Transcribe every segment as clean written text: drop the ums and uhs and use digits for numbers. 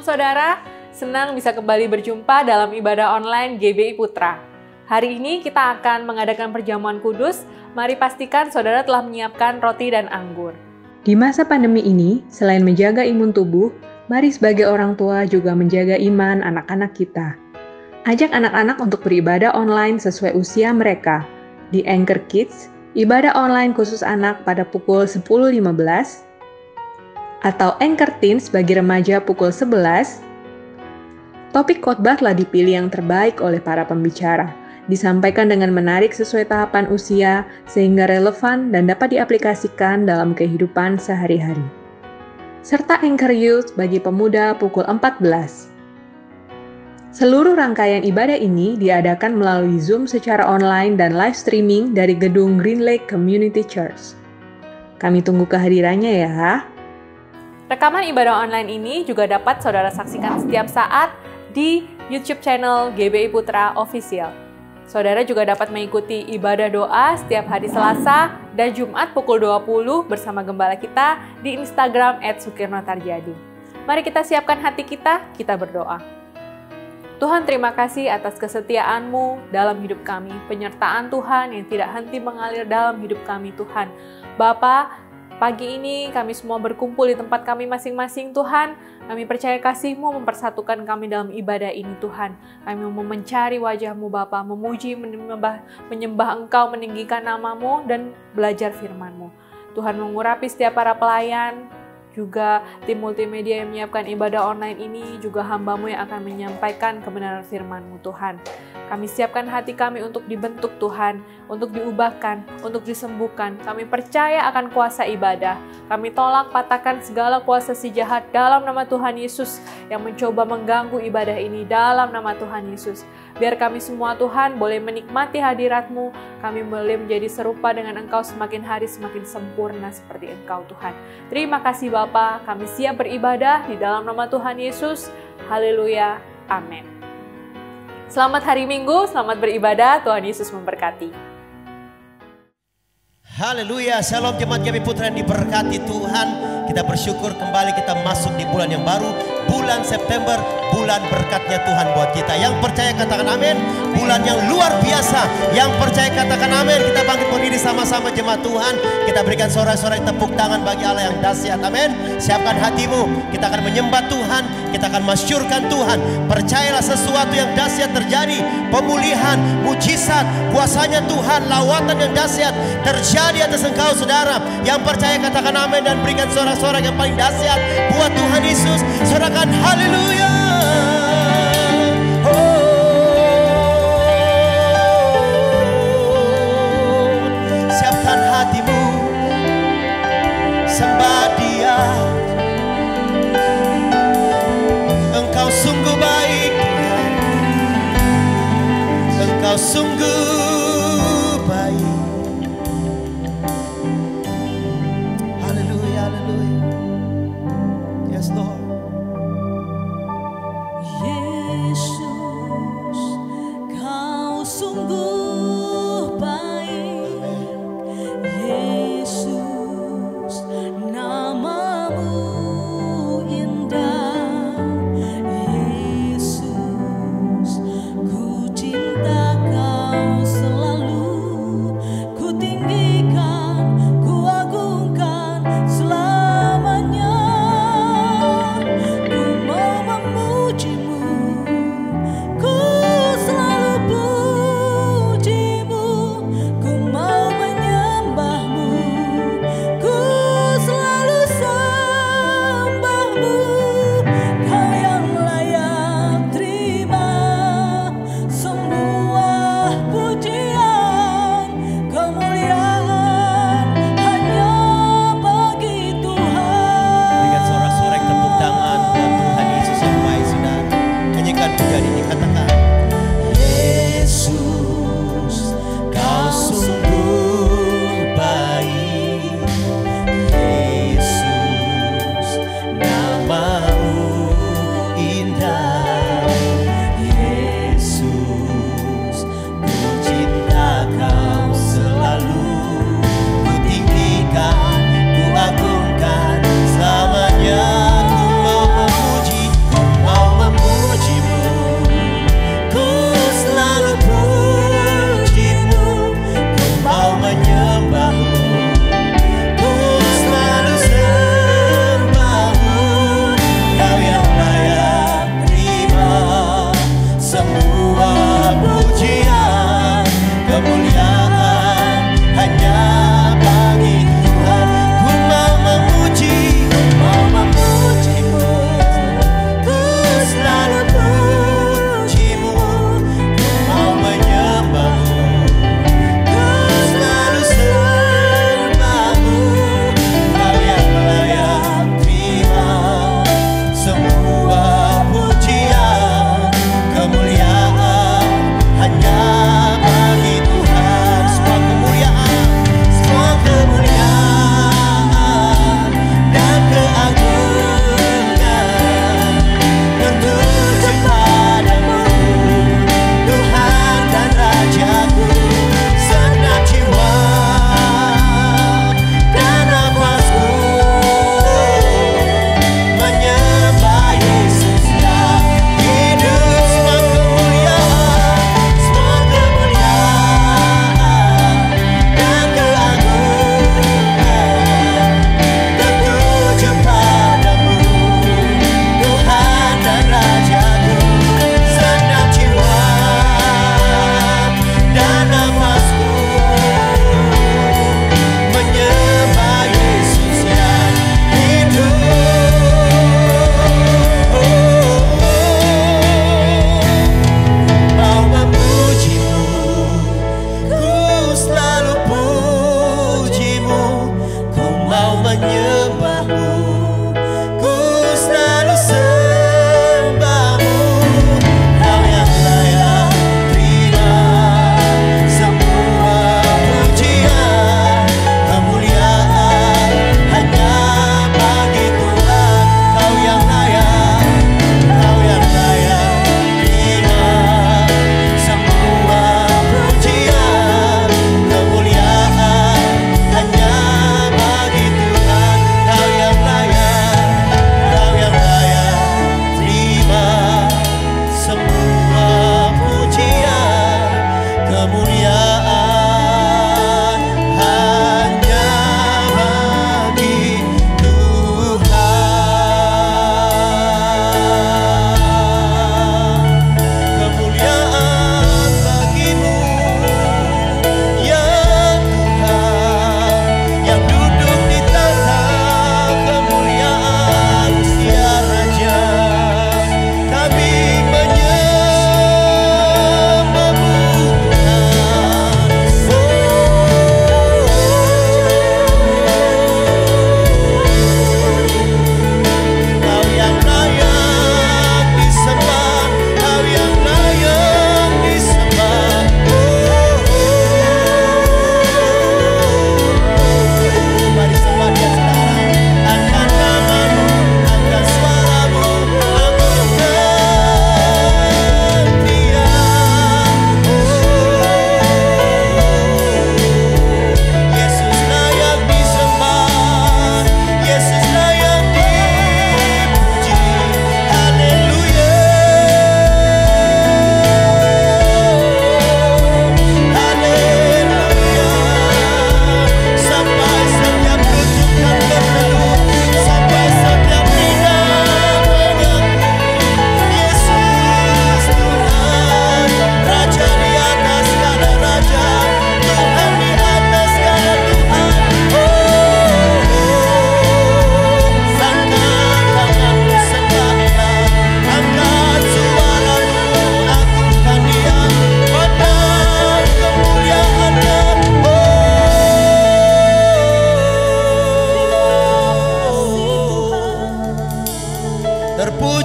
Shalom saudara, senang bisa kembali berjumpa dalam ibadah online GBI Putra. Hari ini kita akan mengadakan perjamuan kudus. Mari pastikan saudara telah menyiapkan roti dan anggur. Di masa pandemi ini, selain menjaga imun tubuh, mari sebagai orang tua juga menjaga iman anak-anak kita. Ajak anak-anak untuk beribadah online sesuai usia mereka. Di Anchor Kids, ibadah online khusus anak pada pukul 10.15, atau Anchor Teens bagi remaja pukul 11, topik khotbah telah dipilih yang terbaik oleh para pembicara. Disampaikan dengan menarik sesuai tahapan usia, sehingga relevan dan dapat diaplikasikan dalam kehidupan sehari-hari. Serta Anchor Youth bagi pemuda pukul 14. Seluruh rangkaian ibadah ini diadakan melalui Zoom secara online dan live streaming dari gedung Green Lake Community Church. Kami tunggu kehadirannya ya. Rekaman ibadah online ini juga dapat saudara saksikan setiap saat di YouTube channel GBI Putra Official. Saudara juga dapat mengikuti ibadah doa setiap hari Selasa dan Jumat pukul 20 bersama gembala kita di Instagram @sukirnotarjadi. Mari kita siapkan hati kita berdoa. Tuhan, terima kasih atas kesetiaan-Mu dalam hidup kami, penyertaan Tuhan yang tidak henti mengalir dalam hidup kami Tuhan. Bapa, pagi ini kami semua berkumpul di tempat kami masing-masing Tuhan. Kami percaya kasih-Mu mempersatukan kami dalam ibadah ini Tuhan. Kami mau mencari wajah-Mu Bapa, memuji, menyembah Engkau, meninggikan nama-Mu dan belajar firman-Mu. Tuhan mengurapi setiap para pelayan, juga tim multimedia yang menyiapkan ibadah online ini, juga hamba-Mu yang akan menyampaikan kebenaran firman-Mu Tuhan. Kami siapkan hati kami untuk dibentuk Tuhan, untuk diubahkan, untuk disembuhkan. Kami percaya akan kuasa ibadah. Kami tolak patahkan segala kuasa si jahat dalam nama Tuhan Yesus yang mencoba mengganggu ibadah ini dalam nama Tuhan Yesus. Biar kami semua Tuhan boleh menikmati hadirat-Mu, kami boleh menjadi serupa dengan Engkau semakin hari semakin sempurna seperti Engkau Tuhan. Terima kasih Bapa, kami siap beribadah di dalam nama Tuhan Yesus. Haleluya, amin. Selamat hari Minggu, selamat beribadah, Tuhan Yesus memberkati. Haleluya, shalom jemaat GBI Putra yang diberkati Tuhan. Kita bersyukur kembali kita masuk di bulan yang baru, bulan September, bulan berkatnya Tuhan buat kita. Yang percaya katakan amin. Bulan yang luar biasa. Yang percaya katakan amin. Kita bangkit berdiri sama-sama jemaat Tuhan. Kita berikan sorak-sorai tepuk tangan bagi Allah yang dahsyat. Amin. Siapkan hatimu. Kita akan menyembah Tuhan. Kita akan masyurkan Tuhan. Percayalah sesuatu yang dahsyat terjadi. Pemulihan, mujizat, kuasanya Tuhan, lawatan yang dahsyat terjadi atas engkau saudara. Yang percaya katakan amin dan berikan sorak-sorai yang paling dahsyat buat Tuhan Yesus. Sorakan haleluya. Siapkan hatimu, sembah Dia. Engkau sungguh baik, Engkau sungguh baik. Haleluya, haleluya. Yes Lord.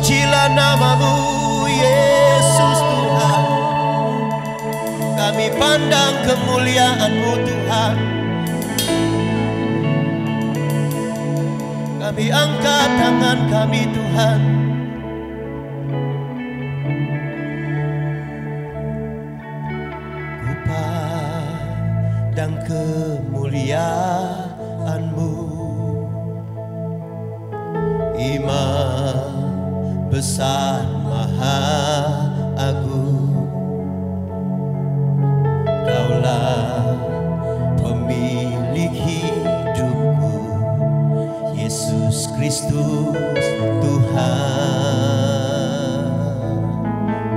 Pujilah namamu Yesus Tuhan. Kami pandang kemuliaan-Mu Tuhan. Kami angkat tangan kami Tuhan. Ku pandang kemuliaan-Mu, Imam besar maha agung. Kaulah pemilik hidupku, Yesus Kristus Tuhan.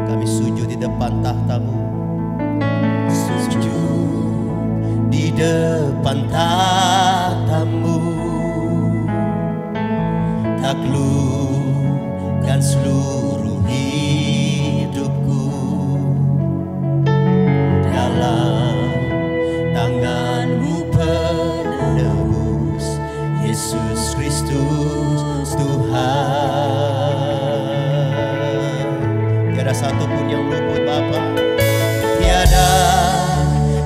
Kami sujud di depan tahta-Mu, sujud di depan tahta-Mu, taklukkan seluruh hidupku dalam tangan-Mu penebus, Yesus Kristus Tuhan. Tiada satu pun yang luput Bapa, tiada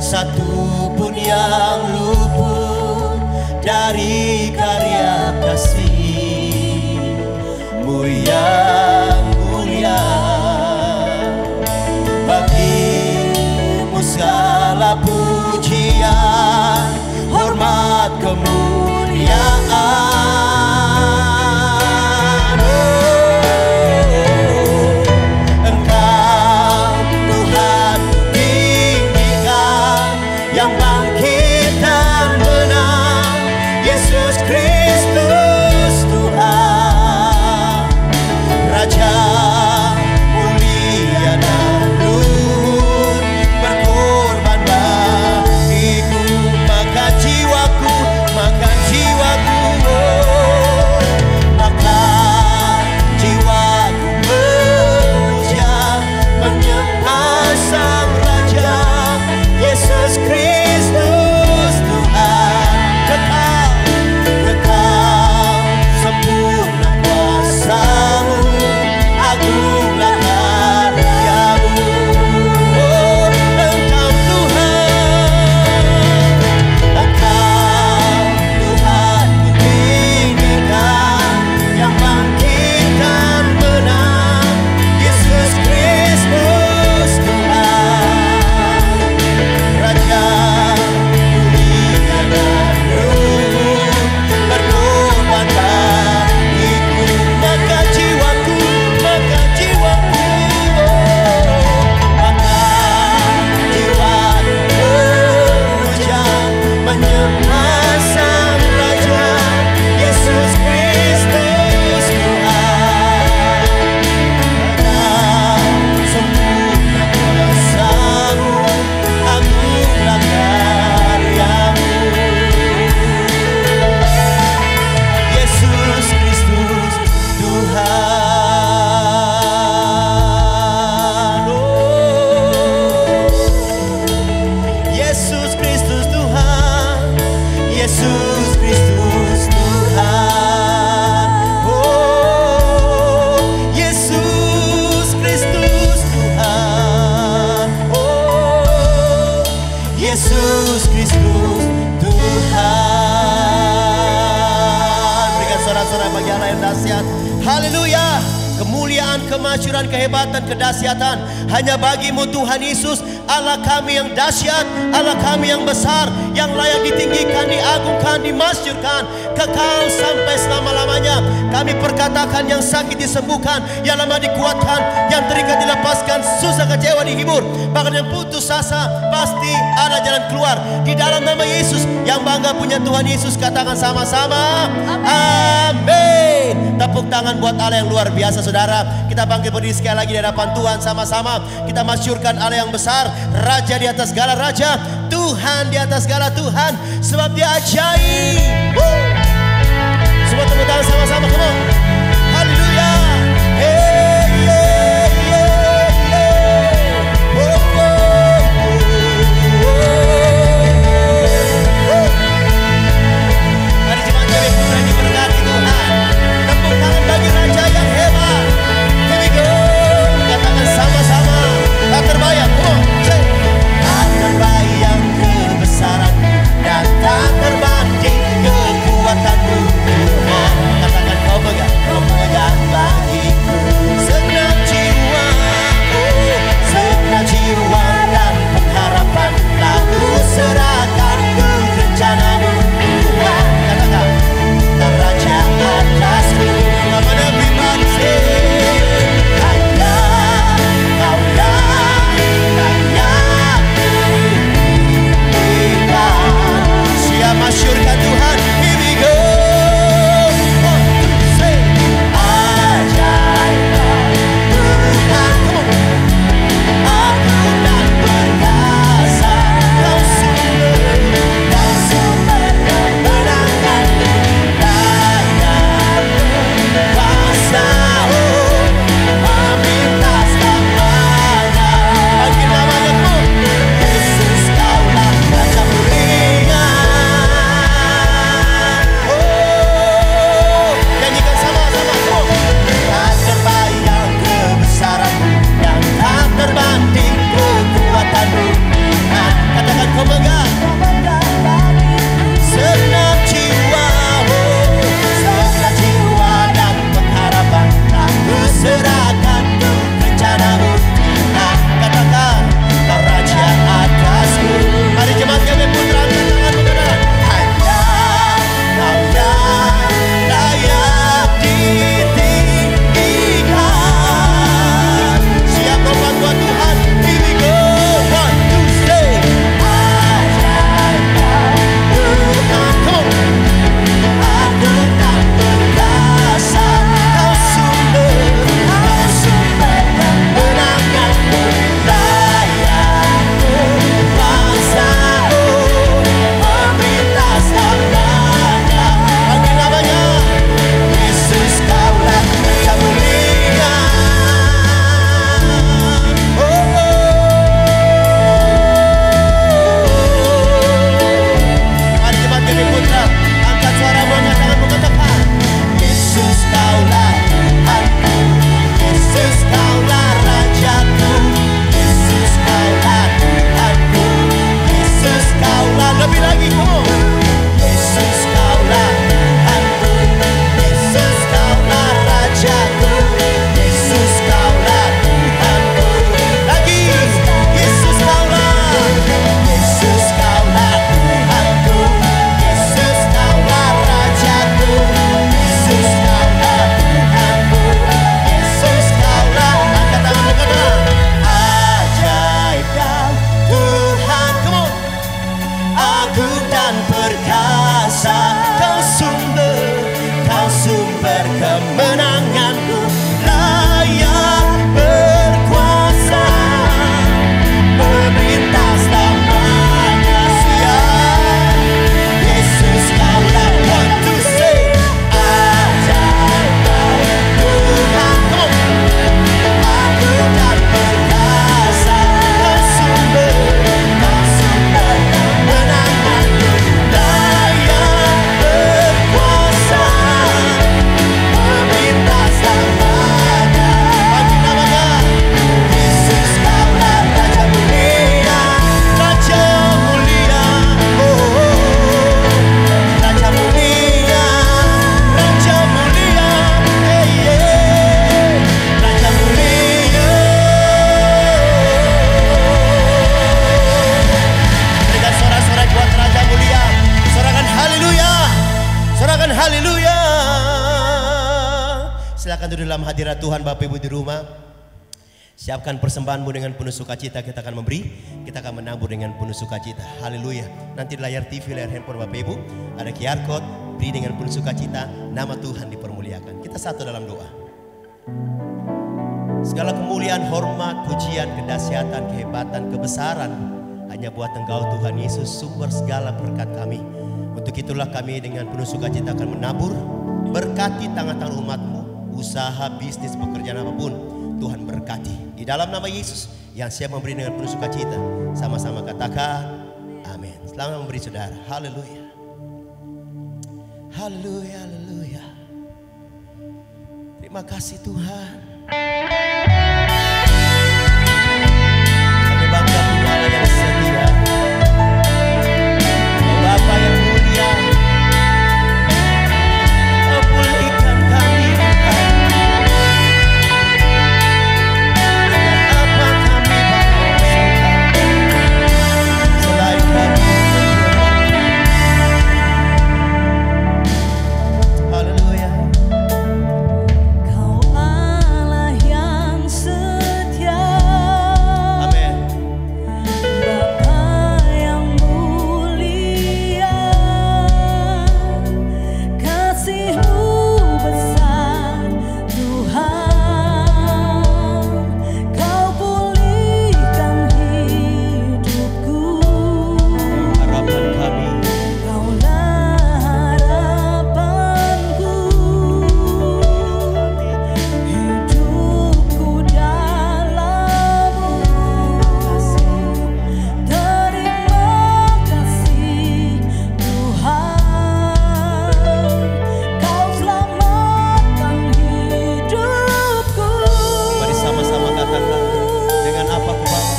satu pun yang luput dari karya kasih-Mu yang mulia. Bagi-Mu segala pujian, hormat, kemuliaan. Engkau Tuhan tinggikan, yang bangkit dan menang, Yesus Kristus Tuhan. Raja mulia dan luhur, berkorban bagiku, maka jiwaku, maka jiwaku, maka jiwaku memuja, menyembah Sang Raja, Yesus Kristus Tuhan. Kekal, kekal, sempurna kuasa-Mu, agunglah karya-Mu. Oh, Engkau Tuhan, Engkau Tuhan kutinggikan, yang bangkit dan menang, Yesus Kristus Tuhan. Raja mulia dan luhur, berkorban bagiku, maka jiwaku, maka jiwaku, maka jiwaku memuja, menyembah Sang Raja, Yesus Kristus Tuhan. Engkau sempurna kuasa-Mu, agunglah karya-Mu. Yesus Kristus Tuhan. Oh, Yesus Kristus Tuhan, Yesus Kristus Tuhan. Oh, Yesus Kristus Tuhan. Oh, Yesus Kristus Tuhan. Berikan sorak-sorai bagi Allah yang dahsyat. Haleluya. Kemuliaan, kemasyuran, kehebatan, kedahsyatan hanya bagi-Mu Tuhan Yesus, Allah kami yang dahsyat, Allah kami yang besar, yang layak ditinggikan, diagungkan, dimasyurkan, kekal sampai selama-lamanya. Kami perkatakan yang sakit disembuhkan, yang lemah dikuatkan, yang terikat dilepaskan, susah kecewa dihibur, bahkan yang putus asa pasti ada jalan keluar di dalam nama Yesus. Yang bangga punya Tuhan Yesus, katakan sama-sama amin. Tepuk tangan buat Allah yang luar biasa saudara. Kita bangkit berdiri sekali lagi di hadapan Tuhan sama-sama. Kita masyurkan Allah yang besar, Raja di atas segala raja, Tuhan di atas segala Tuhan, sebab Dia ajaib. Semua tepuk tangan sama-sama, come on. Haleluya. Hey, yeah, yeah, yeah. Oh, oh, oh, oh. Mari jemaat GBI Putra diberkati Tuhan. Tepuk tangan bagi Raja yang hebat. dalam hadirat Tuhan. Bapak Ibu di rumah, siapkan persembahanmu dengan penuh sukacita. Kita akan memberi, kita akan menabur dengan penuh sukacita. Haleluya. Nanti di layar TV, layar handphone Bapak Ibu ada QR code. Beri dengan penuh sukacita, nama Tuhan dipermuliakan. Kita satu dalam doa. Segala kemuliaan, hormat, pujian, kedahsyatan, kehebatan, kebesaran hanya buat Engkau Tuhan Yesus, sumber segala berkat kami. Untuk itulah kami dengan penuh sukacita akan menabur. Berkati tangan-tangan umat-Mu, usaha, bisnis, pekerjaan apapun, Tuhan berkati. Di dalam nama Yesus yang siap memberi dengan penuh sukacita, sama-sama katakan amin. Selamat memberi saudara. Haleluya. Haleluya, haleluya. Terima kasih Tuhan. Kami bangga punya Allah yang setia. Oh Bapa yang mulia, oh pulihkan kami Tuhan. Dengan apa kami bangga selain kami menyembah. Haleluya. Kau Allah yang setia, Amin. Bapa yang mulia, kasih-Mu besar Tuhan, Kau pulihkan hidupku. Harapan kami, Kaulah harapanku, hidupku dalam-Mu. Terima kasih Tuhan, Kau selamatkan hidupku. mari sama-sama katakan, dengan apa ku balas?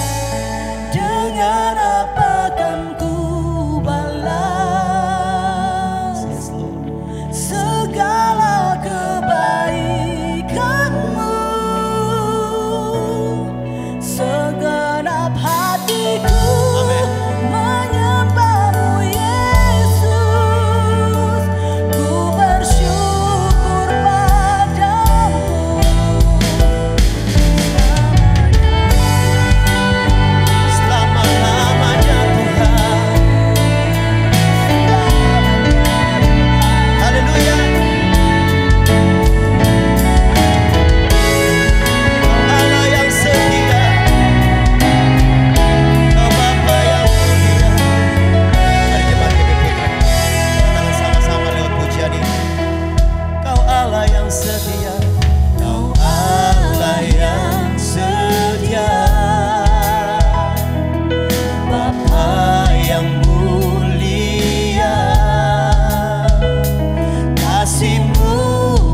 Dengan apa kan ku balas Yes, Lord. segala kebaikan-Mu? Segenap hatiku Amin. menyembah-Mu Yesus, ku bersyukur padamu. Selama-lamanya Tuhan. Haleluya. Allah yang setia, Kau Bapa yang mulia. Mari jemaat GBI Putra, katakan sama-sama lewat pujian ini. Kau Allah yang setia, Kau Allah yang setia, Bapa yang mulia, kasih-Mu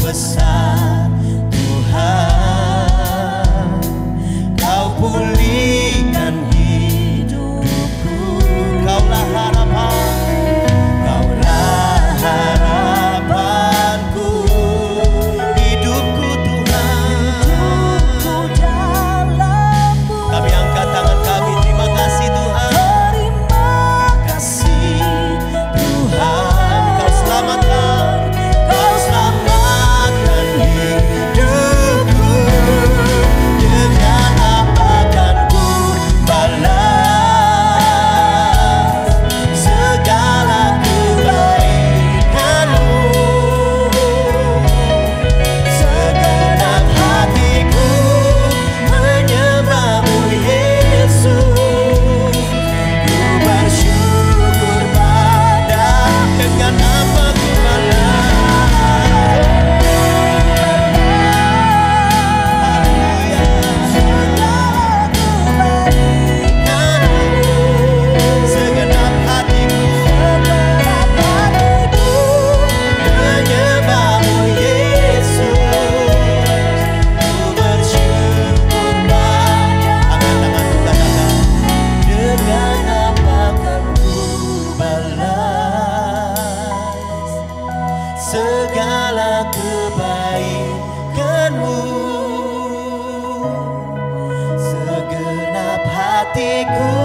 besar Tuhan, Kau pulihkan hidupku. Kaulah harapan, Kaulah harapanku, hidupku Tuhan. Dalam-Mu. Kami angkat tangan kami, terima kasih Tuhan. Terima kasih Tuhan, Kau selamatkan, Kau selamatkan hidupku. Dengan apa kan ku balas segala kebaikan-Mu? Segenap hatiku menyembah-Mu Yesus, ku bersyukur pada. Dengan apa ku balas? Haleluya. Segala kebaikan-Mu, segenap hatiku menyembah-Mu Yesus, ku bersyukur pada. Angkat tanganmu, katakan, dengan apa kan ku balas segala kebaikan-Mu? Segenap hatiku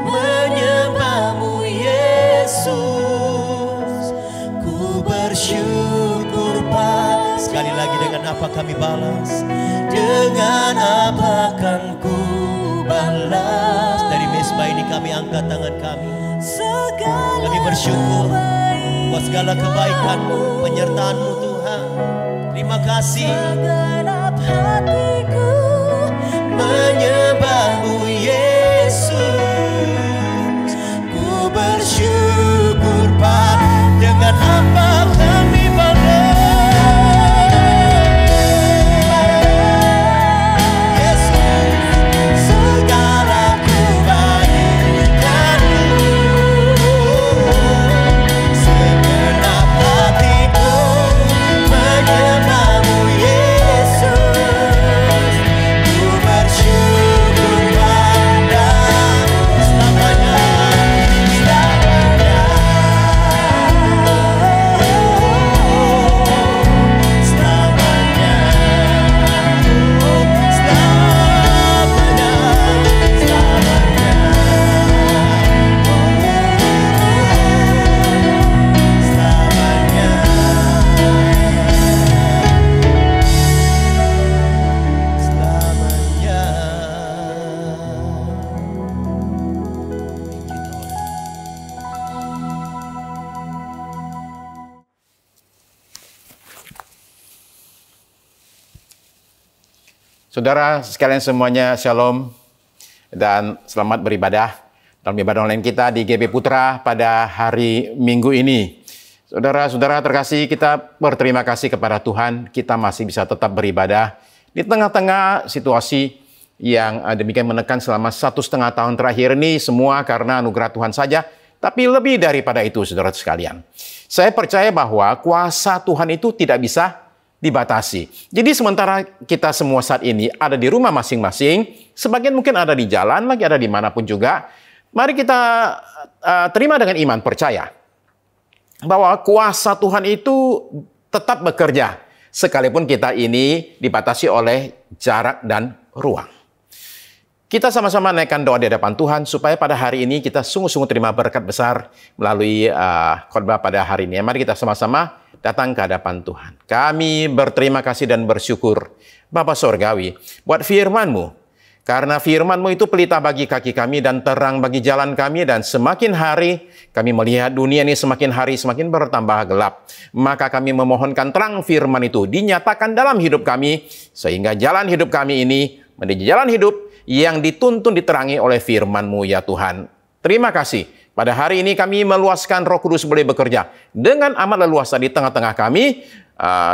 menyembah-Mu Yesus, ku bersyukur pada. Sekali lagi, dengan apa kami balas? Dengan apa akan ku balas? Dari mesbah ini kami angkat tangan kami. Kami bersyukur buat segala kebaikan-Mu, penyertaan-Mu Tuhan. Terima kasih. Segenap hatiku Menyembah-Mu Yesus. Ku bersyukur Pak. Dengan apa kami balas? Saudara sekalian semuanya, shalom dan selamat beribadah dalam ibadah online kita di GB Putra pada hari Minggu ini. Saudara-saudara terkasih, kita berterima kasih kepada Tuhan, kita masih bisa tetap beribadah di tengah-tengah situasi yang demikian menekan selama 1,5 tahun terakhir ini, semua karena anugerah Tuhan saja. Tapi lebih daripada itu, saudara sekalian, saya percaya bahwa kuasa Tuhan itu tidak bisa dibatasi. Jadi sementara kita semua saat ini ada di rumah masing-masing, sebagian mungkin ada di jalan, lagi ada dimanapun juga, mari kita terima dengan iman, percaya bahwa kuasa Tuhan itu tetap bekerja, sekalipun kita ini dibatasi oleh jarak dan ruang. Kita sama-sama naikkan doa di hadapan Tuhan, supaya pada hari ini kita sungguh-sungguh terima berkat besar melalui khotbah pada hari ini. Mari kita sama-sama datang ke hadapan Tuhan. Kami berterima kasih dan bersyukur, Bapa Sorgawi, buat firman-Mu. Karena firman-Mu itu pelita bagi kaki kami dan terang bagi jalan kami, dan semakin hari kami melihat dunia ini semakin hari semakin bertambah gelap. Maka kami memohonkan terang firman itu dinyatakan dalam hidup kami, sehingga jalan hidup kami ini menjadi jalan hidup yang dituntun diterangi oleh firman-Mu ya Tuhan. Terima kasih. Pada hari ini kami meluaskan Roh Kudus boleh bekerja dengan amat leluasa di tengah-tengah kami,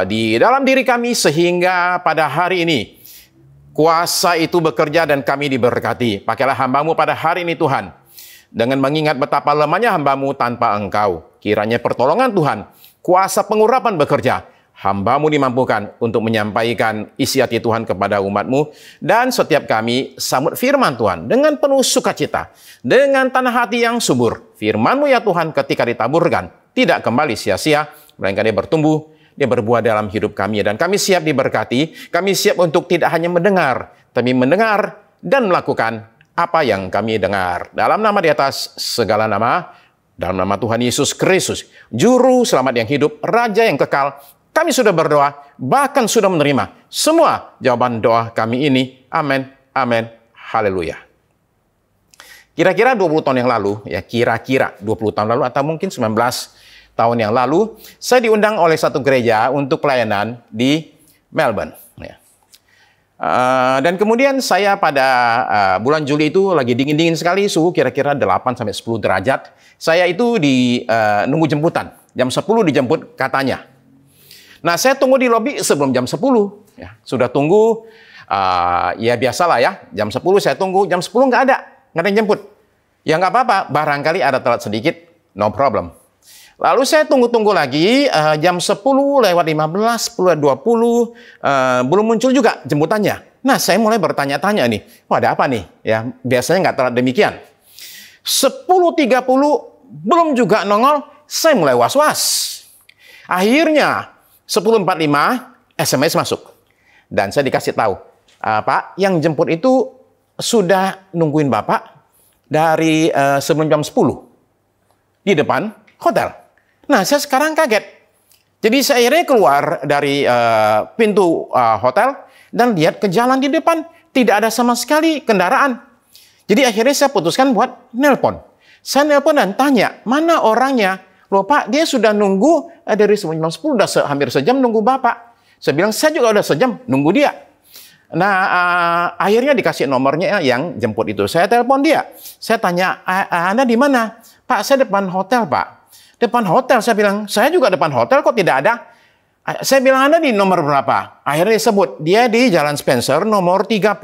di dalam diri kami, sehingga pada hari ini kuasa itu bekerja dan kami diberkati. Pakailah hamba-Mu pada hari ini Tuhan, dengan mengingat betapa lemahnya hamba-Mu tanpa Engkau. Kiranya pertolongan Tuhan, kuasa pengurapan bekerja, hamba-Mu dimampukan untuk menyampaikan isi hati Tuhan kepada umat-Mu, dan setiap kami sambut firman Tuhan dengan penuh sukacita, dengan tanah hati yang subur. Firman-Mu ya Tuhan ketika ditaburkan tidak kembali sia-sia, melainkan dia bertumbuh, dia berbuah dalam hidup kami, dan kami siap diberkati. Kami siap untuk tidak hanya mendengar, tapi mendengar dan melakukan apa yang kami dengar. Dalam nama di atas segala nama, dalam nama Tuhan Yesus Kristus, Juru Selamat yang hidup, Raja yang kekal, kami sudah berdoa, bahkan sudah menerima semua jawaban doa kami ini. Amin, amin, haleluya. Kira-kira 20 tahun yang lalu, ya kira-kira 20 tahun lalu atau mungkin 19 tahun yang lalu, saya diundang oleh satu gereja untuk pelayanan di Melbourne. Ya. Dan kemudian saya pada bulan Juli itu lagi dingin-dingin sekali, suhu kira-kira 8-10 derajat. Saya itu nunggu jemputan, jam 10 dijemput katanya. Nah, saya tunggu di lobi sebelum jam 10. Ya, sudah tunggu, ya biasalah ya, jam 10 saya tunggu, jam 10 nggak ada yang jemput. Ya nggak apa-apa, barangkali ada telat sedikit, no problem. Lalu saya tunggu-tunggu lagi, jam 10 lewat 15, 10 lewat 20, belum muncul juga jemputannya. Nah, saya mulai bertanya-tanya nih, wah ada apa nih? Ya, biasanya nggak telat demikian. 10.30 belum juga nongol, saya mulai was-was. Akhirnya 10.45 SMS masuk. Dan saya dikasih tahu, Pak, yang jemput itu sudah nungguin Bapak dari sebelum jam 10 di depan hotel. Nah, saya sekarang kaget. Jadi saya akhirnya keluar dari pintu hotel dan lihat ke jalan di depan. Tidak ada sama sekali kendaraan. Jadi akhirnya saya putuskan buat nelpon. Saya nelpon dan tanya, mana orangnya? Loh Pak, dia sudah nunggu dari jam 10, udah hampir sejam nunggu Bapak. Saya bilang, saya juga udah sejam nunggu dia. Nah, akhirnya dikasih nomornya yang jemput itu. Saya telepon dia. Saya tanya, Anda di mana? Pak, saya depan hotel, Pak. Depan hotel, saya bilang, saya juga depan hotel, kok tidak ada? Saya bilang, Anda di nomor berapa? Akhirnya disebut, dia di Jalan Spencer nomor 30.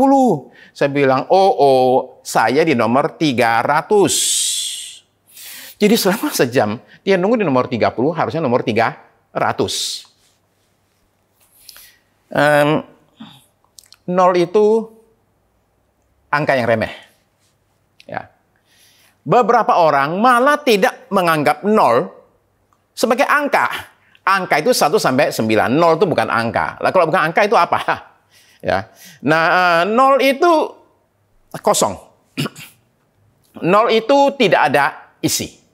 Saya bilang, oh, saya di nomor 300. Jadi selama sejam, dia nunggu di nomor 30, harusnya nomor 300. 0 itu angka yang remeh. Ya. Beberapa orang malah tidak menganggap 0 sebagai angka. Angka itu 1 sampai 9. 0 itu bukan angka. Lah kalau bukan angka itu apa? Ya. Nah, 0 itu kosong. 0 itu tidak ada isi.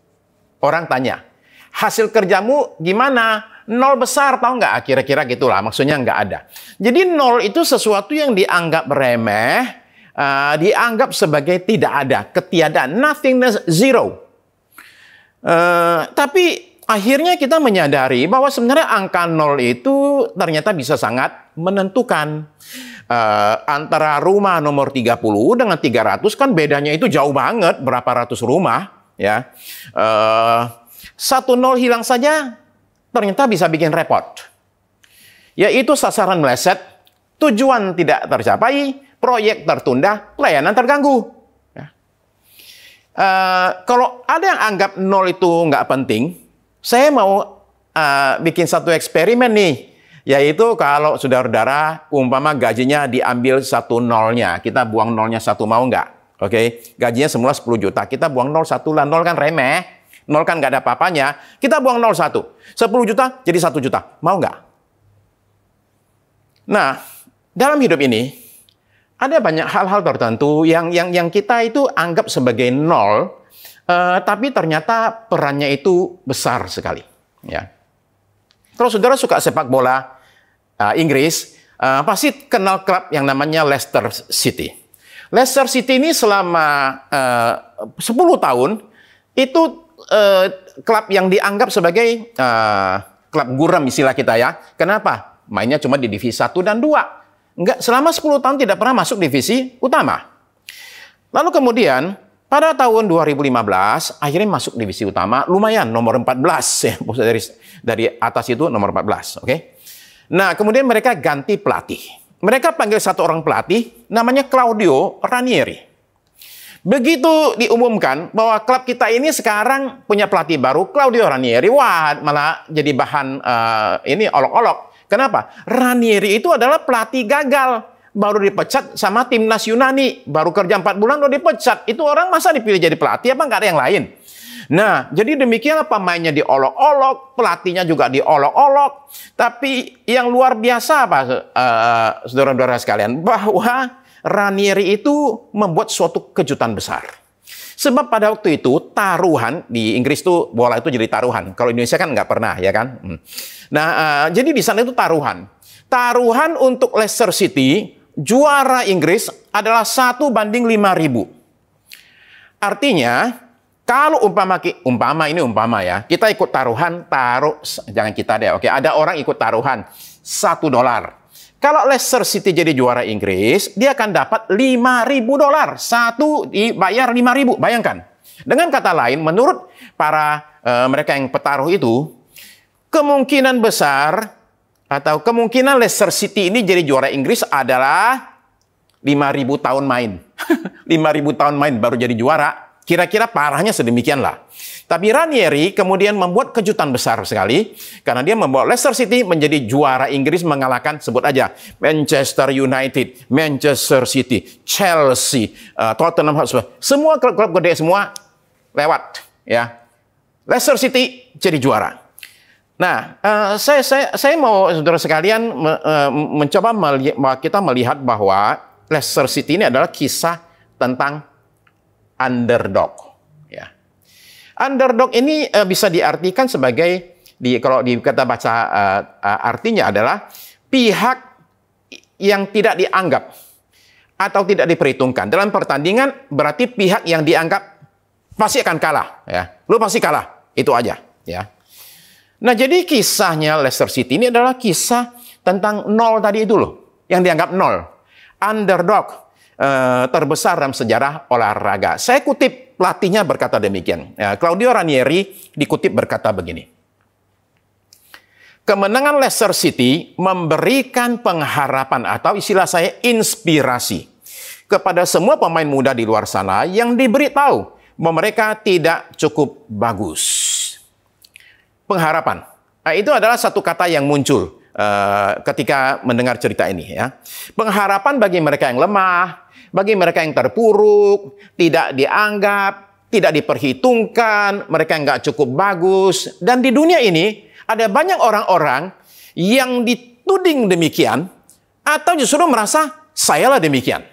Orang tanya, hasil kerjamu gimana? 0 besar, tahu nggak? Kira-kira gitulah, maksudnya nggak ada. Jadi 0 itu sesuatu yang dianggap remeh, dianggap sebagai tidak ada, ketiadaan, nothingness, zero. Tapi akhirnya kita menyadari bahwa sebenarnya angka 0 itu ternyata bisa sangat menentukan. Antara rumah nomor 30 dengan 300 kan bedanya itu jauh banget, berapa ratus rumah. Ya, 1 0 hilang saja ternyata bisa bikin repot. Yaitu sasaran meleset, tujuan tidak tercapai, proyek tertunda, pelayanan terganggu. Ya. Kalau ada yang anggap 0 itu nggak penting, saya mau bikin satu eksperimen nih. Yaitu kalau saudara-saudara umpama gajinya diambil 1 0-nya, kita buang 0-nya 1, mau nggak? Oke, gajinya semula 10 juta, kita buang 0 1 lah, 0 kan remeh, 0 kan nggak ada apa-apanya, kita buang 0 1, 10 juta jadi 1 juta, mau nggak? Nah, dalam hidup ini, ada banyak hal-hal tertentu yang kita itu anggap sebagai 0, tapi ternyata perannya itu besar sekali. Ya. Kalau saudara suka sepak bola Inggris, pasti kenal klub yang namanya Leicester City. Leicester City ini selama 10 tahun itu klub yang dianggap sebagai klub guram istilah kita ya. Kenapa? Mainnya cuma di divisi 1 dan 2. Enggak, selama 10 tahun tidak pernah masuk divisi utama. Lalu kemudian pada tahun 2015 akhirnya masuk divisi utama, lumayan nomor 14 ya. Dari atas itu nomor 14, oke. Nah, kemudian mereka ganti pelatih. Mereka panggil satu orang pelatih, namanya Claudio Ranieri. Begitu diumumkan bahwa klub kita ini sekarang punya pelatih baru, Claudio Ranieri, wah malah jadi bahan ini olok-olok. Kenapa? Ranieri itu adalah pelatih gagal. Baru dipecat sama timnas Yunani. Baru kerja 4 bulan udah dipecat. Itu orang masa dipilih jadi pelatih, apa nggak ada yang lain? Nah, jadi demikianlah pemainnya diolok-olok, pelatihnya juga diolok-olok. Tapi yang luar biasa apa, saudara-saudara sekalian, bahwa Ranieri itu membuat suatu kejutan besar. Sebab pada waktu itu taruhan di Inggris tuh bola itu jadi taruhan. Kalau Indonesia kan nggak pernah, ya kan? Nah, jadi di sana itu taruhan. Taruhan untuk Leicester City juara Inggris adalah 1 banding 5.000. Artinya kalau umpama ya, kita ikut taruhan, jangan kita deh, oke, ada orang ikut taruhan $1. Kalau Leicester City jadi juara Inggris, dia akan dapat $5.000. 1 dibayar 5.000, bayangkan. Dengan kata lain, menurut para mereka yang petaruh itu, kemungkinan besar atau kemungkinan Leicester City ini jadi juara Inggris adalah 5.000 tahun main. 5.000 tahun main baru jadi juara. Kira-kira parahnya sedemikianlah. Tapi Ranieri kemudian membuat kejutan besar sekali. Karena dia membawa Leicester City menjadi juara Inggris mengalahkan, sebut aja, Manchester United, Manchester City, Chelsea, Tottenham Hotspur. Semua klub-klub gede semua lewat. Ya. Leicester City jadi juara. Nah, saya mau saudara sekalian mencoba kita melihat bahwa Leicester City ini adalah kisah tentang underdog. Ya. Underdog ini bisa diartikan sebagai kalau kita baca artinya adalah pihak yang tidak dianggap atau tidak diperhitungkan. Dalam pertandingan berarti pihak yang dianggap pasti akan kalah, ya. Lu pasti kalah, itu aja, ya. Nah, jadi kisahnya Leicester City ini adalah kisah tentang nol tadi itu loh, yang dianggap nol. Underdog terbesar dalam sejarah olahraga. Saya kutip pelatihnya berkata demikian. Claudio Ranieri dikutip berkata begini. Kemenangan Leicester City memberikan pengharapan atau istilah saya inspirasi kepada semua pemain muda di luar sana yang diberitahu bahwa mereka tidak cukup bagus. Pengharapan. Nah, itu adalah satu kata yang muncul ketika mendengar cerita ini, ya. Pengharapan bagi mereka yang lemah, bagi mereka yang terpuruk, tidak dianggap, tidak diperhitungkan, mereka yang nggak cukup bagus. Dan di dunia ini ada banyak orang-orang yang dituding demikian atau justru merasa sayalah demikian.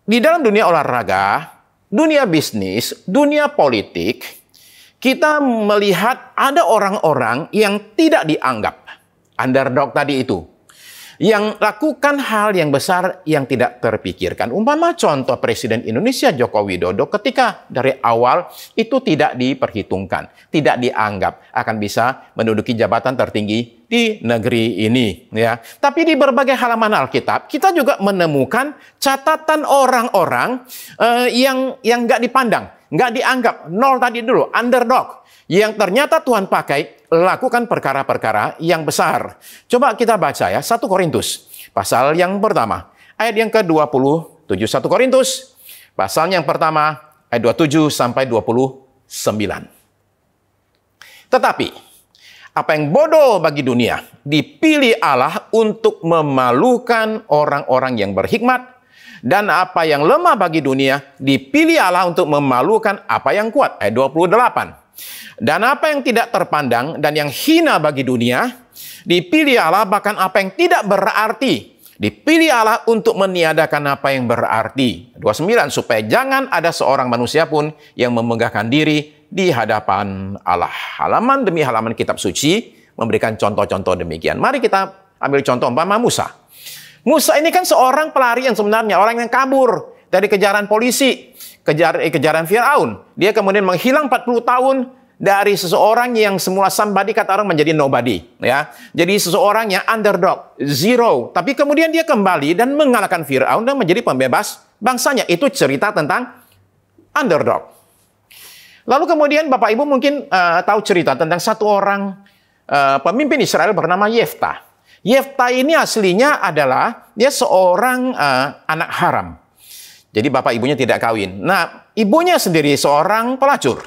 Di dalam dunia olahraga, dunia bisnis, dunia politik, kita melihat ada orang-orang yang tidak dianggap. Underdog tadi itu. Yang lakukan hal yang besar yang tidak terpikirkan. Umpama contoh Presiden Indonesia Joko Widodo ketika dari awal itu tidak diperhitungkan. Tidak dianggap akan bisa menduduki jabatan tertinggi di negeri ini, ya. Tapi di berbagai halaman Alkitab kita juga menemukan catatan orang-orang yang nggak dipandang, nggak dianggap, nol tadi dulu, underdog, yang ternyata Tuhan pakai lakukan perkara-perkara yang besar. Coba kita baca ya, 1 Korintus pasal yang pertama ayat yang ke-27. 1 Korintus pasal yang pertama ayat 27 sampai 29. Tetapi apa yang bodoh bagi dunia dipilih Allah untuk memalukan orang-orang yang berhikmat, dan apa yang lemah bagi dunia dipilih Allah untuk memalukan apa yang kuat. Ayat 28. Dan apa yang tidak terpandang dan yang hina bagi dunia dipilih Allah, bahkan apa yang tidak berarti dipilih Allah untuk meniadakan apa yang berarti. 29. Supaya jangan ada seorang manusia pun yang memegahkan diri di hadapan Allah. Halaman demi halaman kitab suci memberikan contoh-contoh demikian. Mari kita ambil contoh umpama Musa. Musa ini kan seorang pelari yang sebenarnya, orang yang kabur dari kejaran polisi, kejaran Firaun. Dia kemudian menghilang 40 tahun dari seseorang yang semula somebody, kata orang, menjadi nobody, ya. Jadi seseorang yang underdog, zero. Tapi kemudian dia kembali dan mengalahkan Firaun dan menjadi pembebas bangsanya. Itu cerita tentang underdog. Lalu kemudian Bapak Ibu mungkin tahu cerita tentang satu orang pemimpin Israel bernama Yefta. Yefta ini aslinya adalah dia seorang anak haram. Jadi bapak ibunya tidak kawin. Nah, ibunya sendiri seorang pelacur.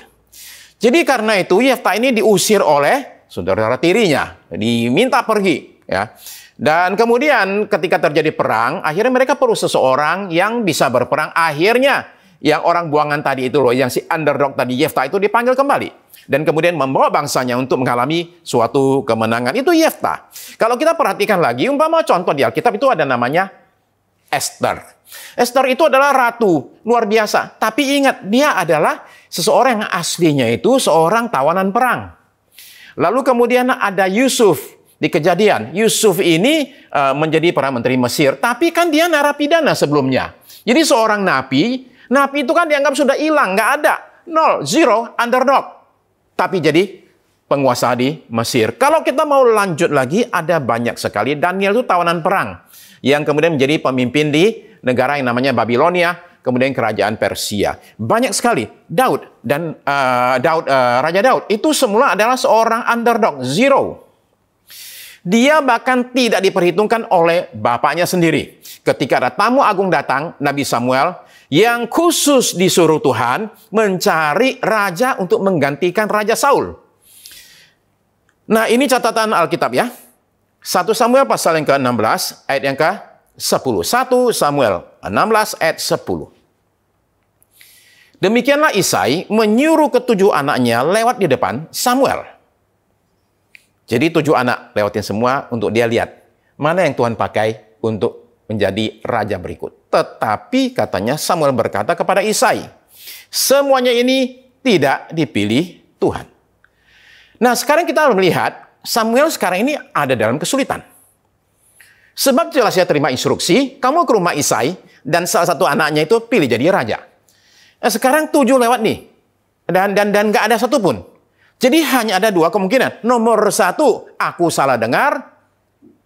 Jadi karena itu Yefta ini diusir oleh saudara tirinya, diminta pergi, ya. Dan kemudian ketika terjadi perang, akhirnya mereka perlu seseorang yang bisa berperang. Akhirnya yang orang buangan tadi itu loh, yang si underdog tadi Yefta itu dipanggil kembali dan kemudian membawa bangsanya untuk mengalami suatu kemenangan. Itu Yefta. Kalau kita perhatikan lagi, umpama contoh di Alkitab itu ada namanya Esther. Esther itu adalah ratu luar biasa. Tapi ingat, dia adalah seseorang yang aslinya itu seorang tawanan perang. Lalu kemudian ada Yusuf di Kejadian. Yusuf ini menjadi Perdana Menteri Mesir. Tapi kan dia narapidana sebelumnya. Jadi seorang napi itu kan dianggap sudah hilang, nggak ada. Nol, zero, underdog. Tapi jadi penguasa di Mesir. Kalau kita mau lanjut lagi, ada banyak sekali. Daniel itu tawanan perang yang kemudian menjadi pemimpin di negara yang namanya Babilonia, kemudian kerajaan Persia. Banyak sekali. Daud dan Raja Daud itu semula adalah seorang underdog, zero. Dia bahkan tidak diperhitungkan oleh bapaknya sendiri. Ketika ada tamu agung datang, Nabi Samuel, yang khusus disuruh Tuhan mencari raja untuk menggantikan Raja Saul. Nah, ini catatan Alkitab ya. 1 Samuel pasal yang ke-16 ayat yang ke-10. 1 Samuel 16 ayat 10. Demikianlah Isai menyuruh ketujuh anaknya lewat di depan Samuel. Jadi 7 anak lewatin semua untuk dia lihat mana yang Tuhan pakai untuk menjadi raja berikut. Tetapi katanya Samuel berkata kepada Isai, semuanya ini tidak dipilih Tuhan. Nah, sekarang kita melihat Samuel sekarang ini ada dalam kesulitan. Sebab jelas dia terima instruksi, kamu ke rumah Isai, dan salah satu anaknya itu pilih jadi raja. Nah, sekarang 7 lewat nih. Dan nggak ada satupun. Jadi hanya ada 2 kemungkinan. Nomor 1, aku salah dengar.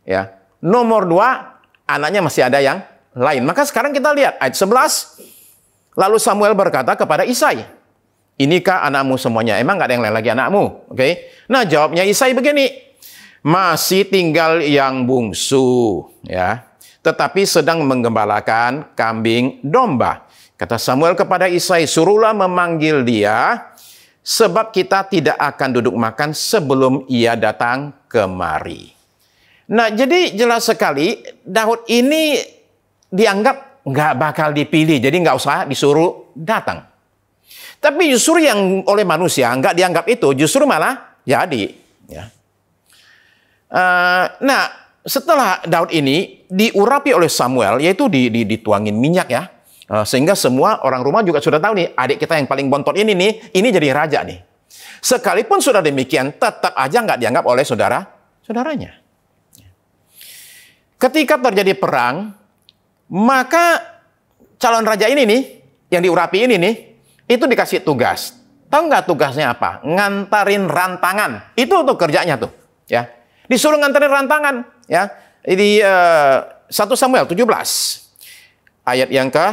Ya. Nomor 2, anaknya masih ada yang lain. Maka sekarang kita lihat ayat 11. Lalu Samuel berkata kepada Isai, inikah anakmu semuanya? Emang nggak ada yang lain lagi anakmu? Oke. Nah, jawabnya Isai begini. Masih tinggal yang bungsu, ya. Tetapi sedang menggembalakan kambing domba. Kata Samuel kepada Isai, suruhlah memanggil dia, sebab kita tidak akan duduk makan sebelum ia datang kemari. Nah, jadi jelas sekali Daud ini dianggap nggak bakal dipilih, jadi nggak usah disuruh datang. Tapi justru yang oleh manusia nggak dianggap itu, justru malah jadi. Ya. Nah, setelah Daud ini diurapi oleh Samuel, yaitu dituangin minyak ya, sehingga semua orang rumah juga sudah tahu nih, adik kita yang paling bontot ini nih, ini jadi raja nih. Sekalipun sudah demikian, tetap aja nggak dianggap oleh saudaranya. Ketika terjadi perang, maka calon raja ini nih, yang diurapi ini nih, itu dikasih tugas. Tahu nggak tugasnya apa? Ngantarin rantangan. Itu tuh kerjanya tuh, ya. Disuruh nganterin rantangan, ya. Di 1 Samuel 17 ayat yang ke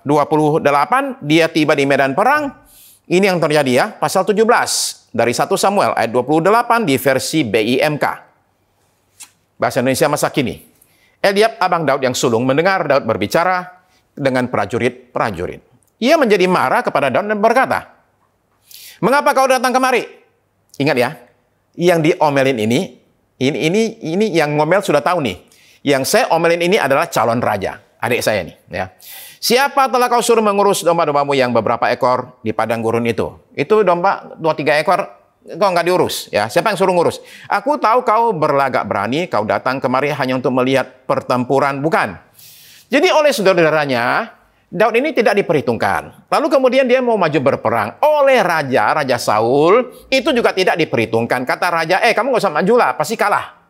28, dia tiba di medan perang. Ini yang terjadi ya, pasal 17 dari 1 Samuel ayat 28 di versi BIMK. Bahasa Indonesia masa kini. Eliab, abang Daud yang sulung, mendengar Daud berbicara dengan prajurit-prajurit. Ia menjadi marah kepada Daud dan berkata, "Mengapa kau datang kemari?" Ingat ya, yang diomelin ini yang ngomel sudah tahu nih. Yang saya omelin ini adalah calon raja, adik saya nih. Ya. Siapa telah kau suruh mengurus domba-dombamu yang beberapa ekor di padang gurun itu? Itu domba 2-3 ekor, kau nggak diurus. Ya. Siapa yang suruh ngurus? Aku tahu kau berlagak berani, kau datang kemari hanya untuk melihat pertempuran, bukan? Jadi oleh saudara-saudaranya, Daud ini tidak diperhitungkan. Lalu kemudian dia mau maju berperang. Oleh Raja Saul, itu juga tidak diperhitungkan. Kata raja, kamu nggak usah maju lah, pasti kalah.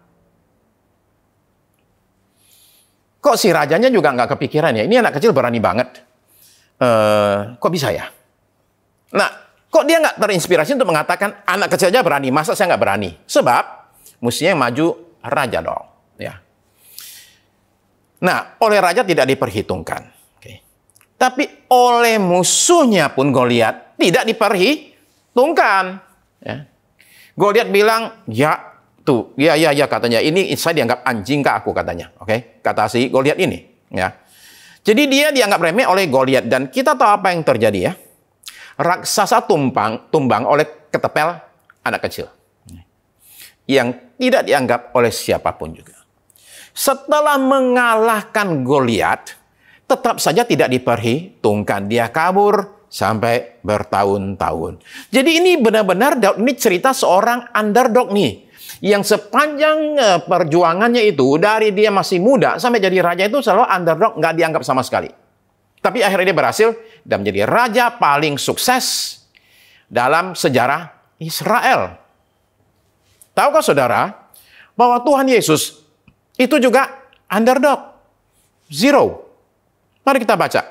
Kok si rajanya juga nggak kepikiran ya? Ini anak kecil berani banget. Kok bisa ya? Nah, kok dia nggak terinspirasi untuk mengatakan, anak kecil aja berani, masa saya nggak berani? Sebab, mestinya yang maju raja dong. Ya. Nah, oleh raja tidak diperhitungkan. Tapi oleh musuhnya pun Goliat tidak diperhitungkan. Ya. Goliat bilang, ya katanya, ini saya dianggap anjing ke aku katanya. Oke, kata si Goliat ini. Ya. Jadi dia dianggap remeh oleh Goliat, dan kita tahu apa yang terjadi ya. Raksasa tumbang oleh ketepel anak kecil. Yang tidak dianggap oleh siapapun juga. Setelah mengalahkan Goliat, tetap saja tidak diperhitungkan. Dia kabur sampai bertahun-tahun. Jadi ini benar-benar Daud ini cerita seorang underdog nih. Yang sepanjang perjuangannya itu, dari dia masih muda sampai jadi raja itu selalu underdog, nggak dianggap sama sekali. Tapi akhirnya dia berhasil dan menjadi raja paling sukses dalam sejarah Israel. Tahukah saudara bahwa Tuhan Yesus itu juga underdog? Zero. Mari kita baca.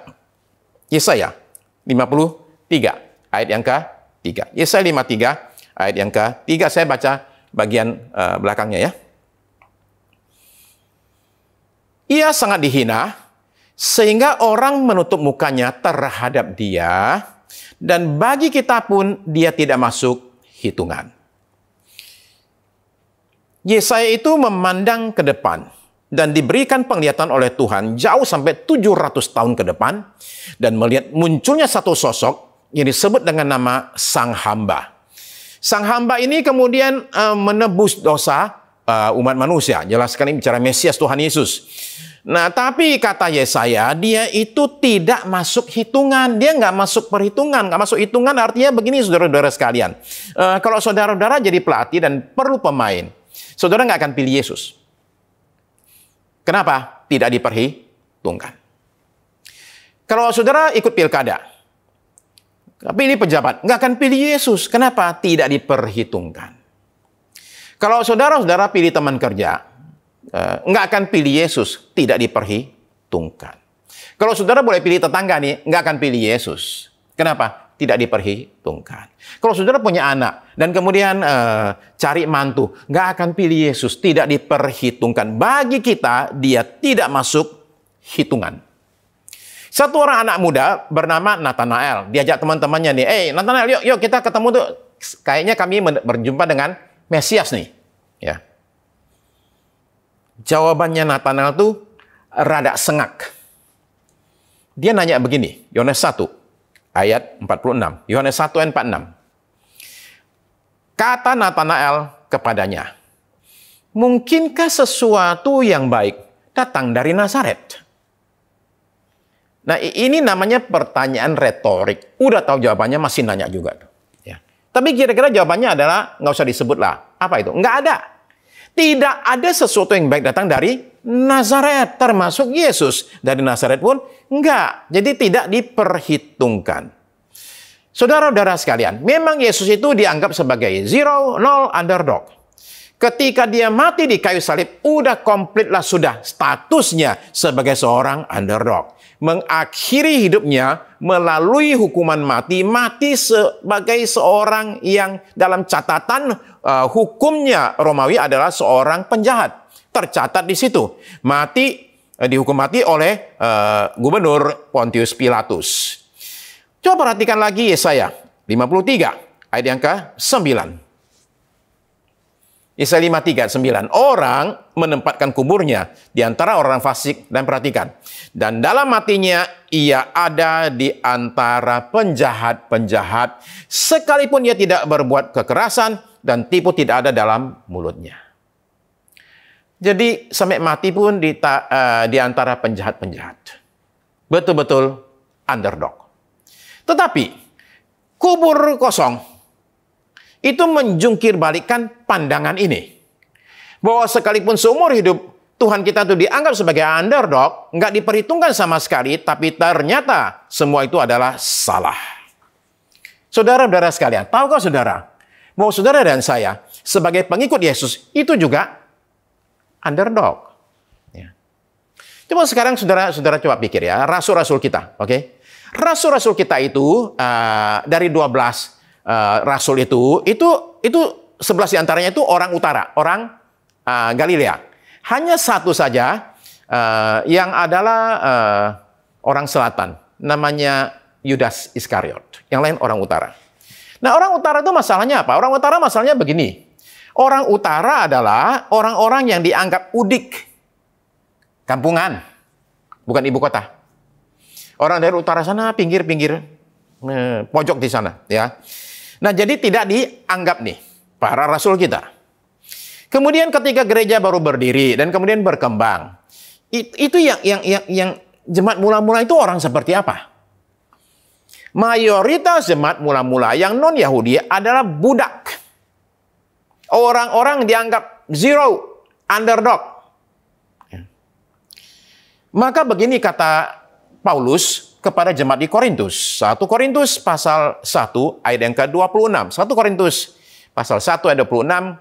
Yesaya 53 ayat yang ke-3. Yesaya 53 ayat yang ke-3. Saya baca bagian belakangnya ya. Ia sangat dihina sehingga orang menutup mukanya terhadap dia, dan bagi kita pun dia tidak masuk hitungan. Yesaya itu memandang ke depan dan diberikan penglihatan oleh Tuhan jauh sampai 700 tahun ke depan, dan melihat munculnya satu sosok yang disebut dengan nama Sang Hamba. Sang Hamba ini kemudian menebus dosa umat manusia. Jelas sekali bicara Mesias Tuhan Yesus. Nah, tapi kata Yesaya, dia itu tidak masuk hitungan. Dia nggak masuk perhitungan. Nggak masuk hitungan artinya begini, saudara-saudara sekalian. Kalau saudara-saudara jadi pelatih dan perlu pemain, saudara nggak akan pilih Yesus. Kenapa? Tidak diperhitungkan. Kalau saudara ikut pilkada, pilih pejabat, nggak akan pilih Yesus. Kenapa? Tidak diperhitungkan. Kalau saudara-saudara pilih teman kerja, nggak akan pilih Yesus, tidak diperhitungkan. Kalau saudara boleh pilih tetangga nih, nggak akan pilih Yesus. Kenapa? Tidak diperhitungkan. Kalau saudara punya anak dan kemudian cari mantu, nggak akan pilih Yesus, tidak diperhitungkan. Bagi kita, dia tidak masuk hitungan. Satu orang anak muda bernama Nathanael, diajak teman-temannya nih, Nathanael, yuk kita ketemu tuh. Kayaknya kami berjumpa dengan Mesias nih. Ya. Jawabannya Nathanael tuh rada sengak. Dia nanya begini, Yohanes 1 ayat 46. Yohanes 1 ayat 46. Kata Nathanael kepadanya, mungkinkah sesuatu yang baik datang dari Nazaret? Nah, ini namanya pertanyaan retorik. Udah tahu jawabannya, masih nanya juga. Ya. Tapi kira-kira jawabannya adalah, nggak usah disebut lah. Apa itu? Nggak ada. Tidak ada sesuatu yang baik datang dari Nazaret, termasuk Yesus. Dari Nazaret pun enggak. Jadi tidak diperhitungkan. Saudara-saudara sekalian, memang Yesus itu dianggap sebagai zero, nol, underdog. Ketika dia mati di kayu salib, udah komplitlah sudah statusnya sebagai seorang underdog. Mengakhiri hidupnya melalui hukuman mati, mati sebagai seorang yang dalam catatan hukumnya Romawi adalah seorang penjahat. Tercatat di situ. Mati, dihukum mati oleh gubernur Pontius Pilatus. Coba perhatikan lagi Yesaya 53 ayat yang ke-9. Yesaya 53:9. Orang menempatkan kuburnya di antara orang fasik, dan perhatikan. Dan dalam matinya ia ada di antara penjahat-penjahat, sekalipun ia tidak berbuat kekerasan dan tipu tidak ada dalam mulutnya. Jadi sampai mati pun di antara penjahat-penjahat. Betul-betul underdog. Tetapi kubur kosong itu menjungkir balikan pandangan ini. Bahwa sekalipun seumur hidup Tuhan kita itu dianggap sebagai underdog, nggak diperhitungkan sama sekali, tapi ternyata semua itu adalah salah. Saudara-saudara sekalian, tahukah saudara bahwa saudara dan saya sebagai pengikut Yesus itu juga underdog? Ya. Coba sekarang saudara coba pikir ya, rasul-rasul kita, oke? Rasul-rasul kita itu dari 12 rasul itu 11 diantaranya itu orang utara, orang Galilea. Hanya satu saja yang adalah orang selatan, namanya Yudas Iskariot. Yang lain orang utara. Nah, orang utara itu masalahnya apa? Orang utara masalahnya begini. Orang utara adalah orang-orang yang dianggap udik, kampungan, bukan ibu kota. Orang dari utara sana, pinggir-pinggir, pojok di sana, ya. Nah, jadi tidak dianggap nih para rasul kita. Kemudian ketika gereja baru berdiri dan kemudian berkembang, itu yang jemaat mula-mula itu orang seperti apa? Mayoritas jemaat mula-mula yang non-Yahudi adalah budak. Orang-orang dianggap zero, underdog. Maka begini kata Paulus kepada jemaat di Korintus. 1 Korintus pasal 1 ayat yang ke-26. 1 Korintus pasal 1 ayat 26.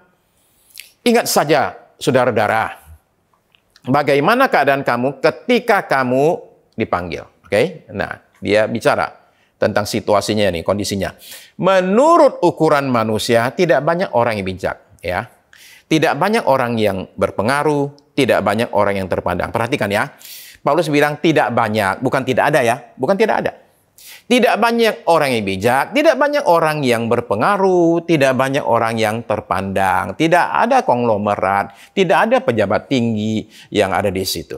Ingat saja, saudara-saudara, bagaimana keadaan kamu ketika kamu dipanggil. Oke? Nah, dia bicara tentang situasinya nih, kondisinya. Menurut ukuran manusia, tidak banyak orang yang bijak. Ya. Tidak banyak orang yang berpengaruh, tidak banyak orang yang terpandang. Perhatikan ya. Paulus bilang tidak banyak, bukan tidak ada ya, bukan tidak ada. Tidak banyak orang yang bijak, tidak banyak orang yang berpengaruh, tidak banyak orang yang terpandang, tidak ada konglomerat, tidak ada pejabat tinggi yang ada di situ.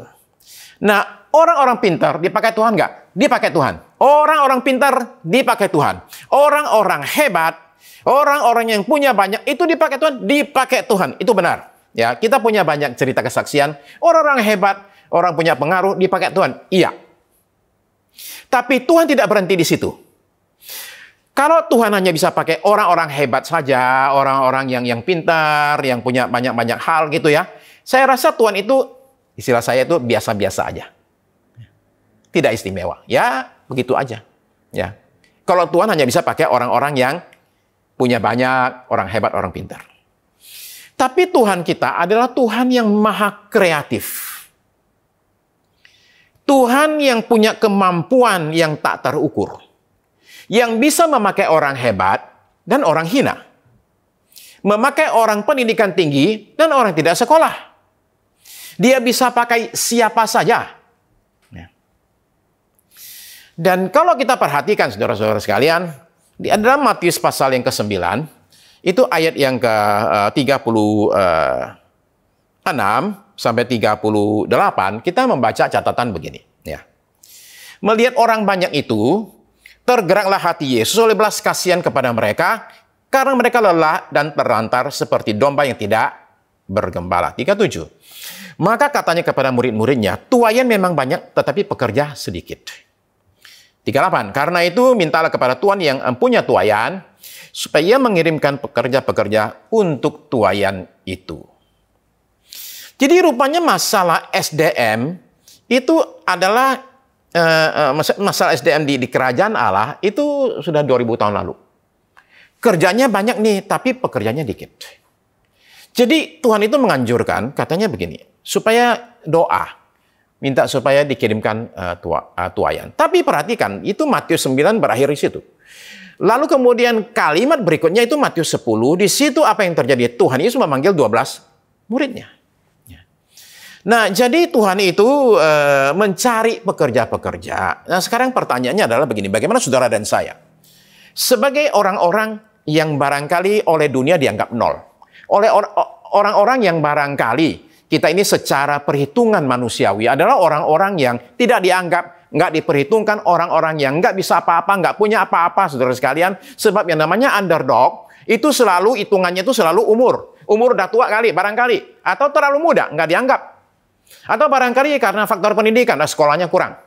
Nah, orang-orang pintar dipakai Tuhan nggak? Dipakai Tuhan. Orang-orang pintar dipakai Tuhan. Orang-orang hebat, orang-orang yang punya banyak itu dipakai Tuhan, dipakai Tuhan. Itu benar. Ya, kita punya banyak cerita kesaksian. Orang-orang hebat, orang punya pengaruh dipakai Tuhan. Iya. Tapi Tuhan tidak berhenti di situ. Kalau Tuhan hanya bisa pakai orang-orang hebat saja, orang-orang yang pintar, yang punya banyak-banyak hal gitu ya. Saya rasa Tuhan itu, istilah saya itu biasa-biasa aja. Tidak istimewa. Ya, begitu aja. Ya. Kalau Tuhan hanya bisa pakai orang-orang yang punya banyak, orang hebat, orang pintar. Tapi Tuhan kita adalah Tuhan yang maha kreatif. Tuhan yang punya kemampuan yang tak terukur. Yang bisa memakai orang hebat dan orang hina. Memakai orang pendidikan tinggi dan orang tidak sekolah. Dia bisa pakai siapa saja. Dan kalau kita perhatikan saudara-saudara sekalian, di dalam Matius pasal yang ke-9, itu ayat yang ke-36 sampai 38, kita membaca catatan begini. Ya. Melihat orang banyak itu, tergeraklah hati Yesus oleh belas kasihan kepada mereka, karena mereka lelah dan terlantar seperti domba yang tidak bergembala. 37. Maka katanya kepada murid-muridnya, tuaian memang banyak, tetapi pekerja sedikit. 38. Karena itu mintalah kepada Tuhan yang punya tuaian, supaya ia mengirimkan pekerja-pekerja untuk tuaian itu. Jadi rupanya masalah SDM itu adalah masalah SDM di kerajaan Allah itu sudah 2000 tahun lalu. Kerjanya banyak nih, tapi pekerjanya dikit. Jadi Tuhan itu menganjurkan, katanya begini, supaya doa, minta supaya dikirimkan tuaian. Tapi perhatikan, itu Matius 9 berakhir di situ. Lalu kemudian kalimat berikutnya itu Matius 10, di situ apa yang terjadi? Tuhan Yesus memanggil 12 muridnya. Nah, jadi Tuhan itu mencari pekerja-pekerja. Nah, sekarang pertanyaannya adalah begini, bagaimana saudara dan saya? Sebagai orang-orang yang barangkali oleh dunia dianggap nol. Oleh orang-orang yang barangkali kita ini secara perhitungan manusiawi adalah orang-orang yang tidak dianggap, nggak diperhitungkan, orang-orang yang nggak bisa apa-apa, nggak punya apa-apa, saudara sekalian. Sebab yang namanya underdog, itu selalu hitungannya itu selalu umur. Umur udah tua kali, barangkali. Atau terlalu muda, nggak dianggap. Atau barangkali karena faktor pendidikan, sekolahnya kurang.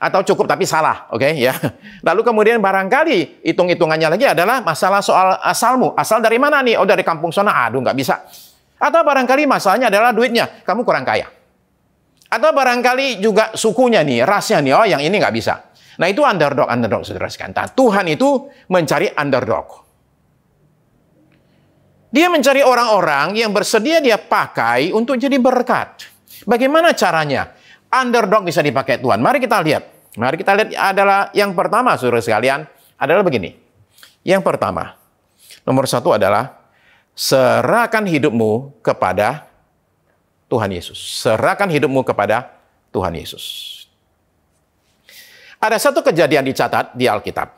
Atau cukup tapi salah, oke ya. Lalu kemudian barangkali hitung-hitungannya lagi adalah masalah soal asalmu. Asal dari mana nih? Oh, dari kampung sana. Aduh, nggak bisa. Atau barangkali masalahnya adalah duitnya. Kamu kurang kaya. Atau barangkali juga sukunya nih, rasnya nih. Oh, yang ini nggak bisa. Nah, itu underdog, saudara sekalian. Tuhan itu mencari underdog. Dia mencari orang-orang yang bersedia dia pakai untuk jadi berkat. Bagaimana caranya? Underdog bisa dipakai Tuhan. Mari kita lihat. Mari kita lihat adalah yang pertama, saudara sekalian, adalah begini. Yang pertama, nomor satu adalah serahkan hidupmu kepada Tuhan Yesus. Serahkan hidupmu kepada Tuhan Yesus. Ada satu kejadian dicatat di Alkitab.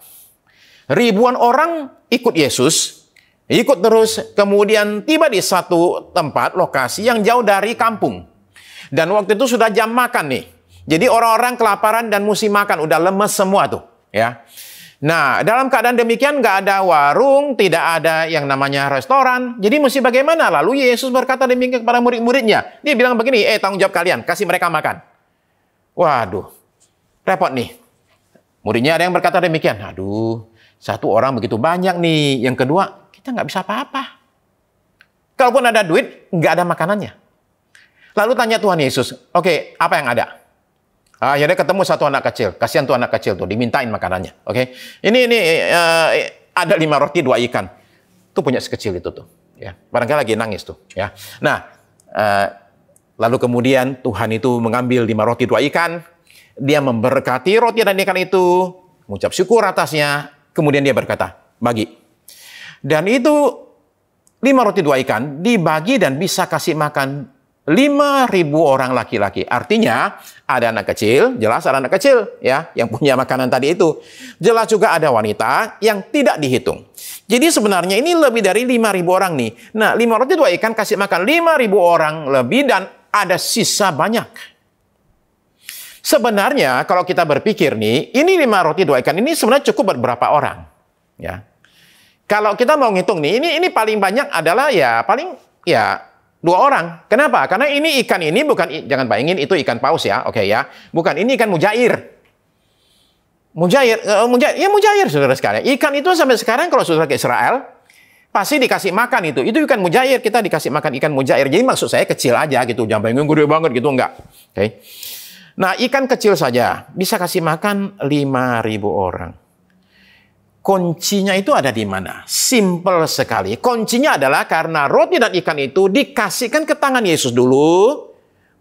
Ribuan orang ikut Yesus, ikut terus, kemudian tiba di satu tempat, lokasi yang jauh dari kampung. Dan waktu itu sudah jam makan nih. Jadi orang-orang kelaparan dan mesti makan. Udah lemes semua tuh. Ya. Nah, dalam keadaan demikian nggak ada warung, tidak ada yang namanya restoran. Jadi mesti bagaimana? Lalu Yesus berkata demikian kepada murid-muridnya. Dia bilang begini, tanggung jawab kalian. Kasih mereka makan. Waduh, repot nih. Muridnya ada yang berkata demikian. Aduh, satu orang begitu banyak nih. Yang kedua, kita nggak bisa apa-apa. Kalaupun ada duit, nggak ada makanannya. Lalu tanya Tuhan Yesus, oke, apa yang ada? Akhirnya ketemu satu anak kecil. Kasihan tuh anak kecil tuh, dimintain makanannya. Oke, ini ada 5 roti 2 ikan. Tuh punya sekecil itu tuh. Ya, barangkali lagi nangis tuh. Ya, nah, lalu kemudian Tuhan itu mengambil 5 roti 2 ikan. Dia memberkati roti dan ikan itu, mengucap syukur atasnya. Kemudian dia berkata, bagi. Dan itu 5 roti 2 ikan dibagi dan bisa kasih makan 5.000 orang laki-laki. Artinya ada anak kecil, jelas ada anak kecil ya yang punya makanan tadi itu. Jelas juga ada wanita yang tidak dihitung. Jadi sebenarnya ini lebih dari 5.000 orang nih. Nah, 5 roti 2 ikan kasih makan 5.000 orang lebih dan ada sisa banyak. Sebenarnya kalau kita berpikir nih, ini 5 roti 2 ikan ini sebenarnya cukup buat berapa orang? Ya. Kalau kita mau ngitung nih, ini paling banyak adalah paling 2 orang. Kenapa? Karena ini ikan ini bukan, jangan bayangin itu ikan paus ya, oke ya. Bukan, ini ikan mujair. Mujair saudara sekalian. Ikan itu sampai sekarang kalau saudara ke Israel, pasti dikasih makan itu. Itu ikan mujair, kita dikasih makan ikan mujair. Jadi maksud saya kecil aja gitu, jangan bayangin gede banget gitu, enggak. Oke. Nah, ikan kecil saja bisa kasih makan 5.000 orang. kuncinya itu ada di mana? Simple sekali. Kuncinya adalah karena roti dan ikan itu dikasihkan ke tangan Yesus dulu,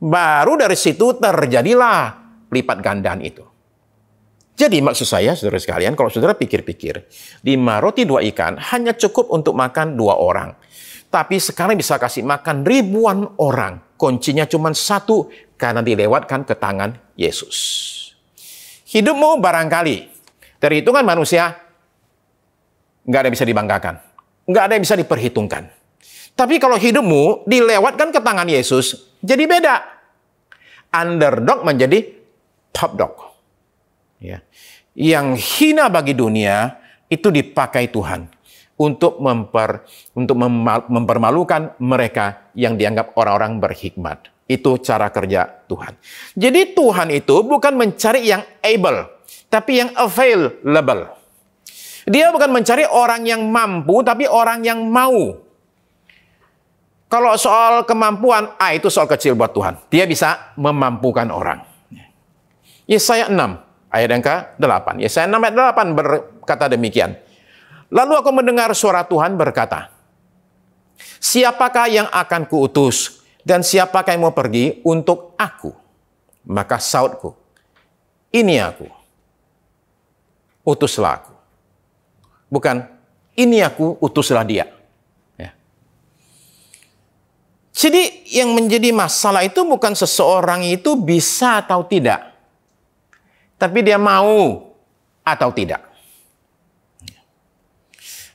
baru dari situ terjadilah lipat gandaan itu. Jadi maksud saya, saudara sekalian, kalau saudara pikir-pikir, 5 roti 2 ikan hanya cukup untuk makan 2 orang. Tapi sekarang bisa kasih makan ribuan orang. Kuncinya cuma satu, karena dilewatkan ke tangan Yesus. Hidupmu barangkali, dari hitungan manusia, nggak ada yang bisa dibanggakan. Nggak ada yang bisa diperhitungkan. Tapi kalau hidupmu dilewatkan ke tangan Yesus, jadi beda. Underdog menjadi top dog. Ya. Yang hina bagi dunia, itu dipakai Tuhan untuk mempermalukan mereka yang dianggap orang-orang berhikmat. Itu cara kerja Tuhan. Jadi Tuhan itu bukan mencari yang able, tapi yang available. Dia bukan mencari orang yang mampu, tapi orang yang mau. Kalau soal kemampuan, itu soal kecil buat Tuhan. Dia bisa memampukan orang. Yesaya 6, ayat yang ke-8. Yesaya 6 ayat 8 berkata demikian. Lalu aku mendengar suara Tuhan berkata, siapakah yang akan kuutus, dan siapakah yang mau pergi untuk aku? Maka sautku, ini aku. Utuslah aku. Bukan, ini aku, utuslah dia. Ya. Jadi yang menjadi masalah itu bukan seseorang itu bisa atau tidak. Tapi dia mau atau tidak.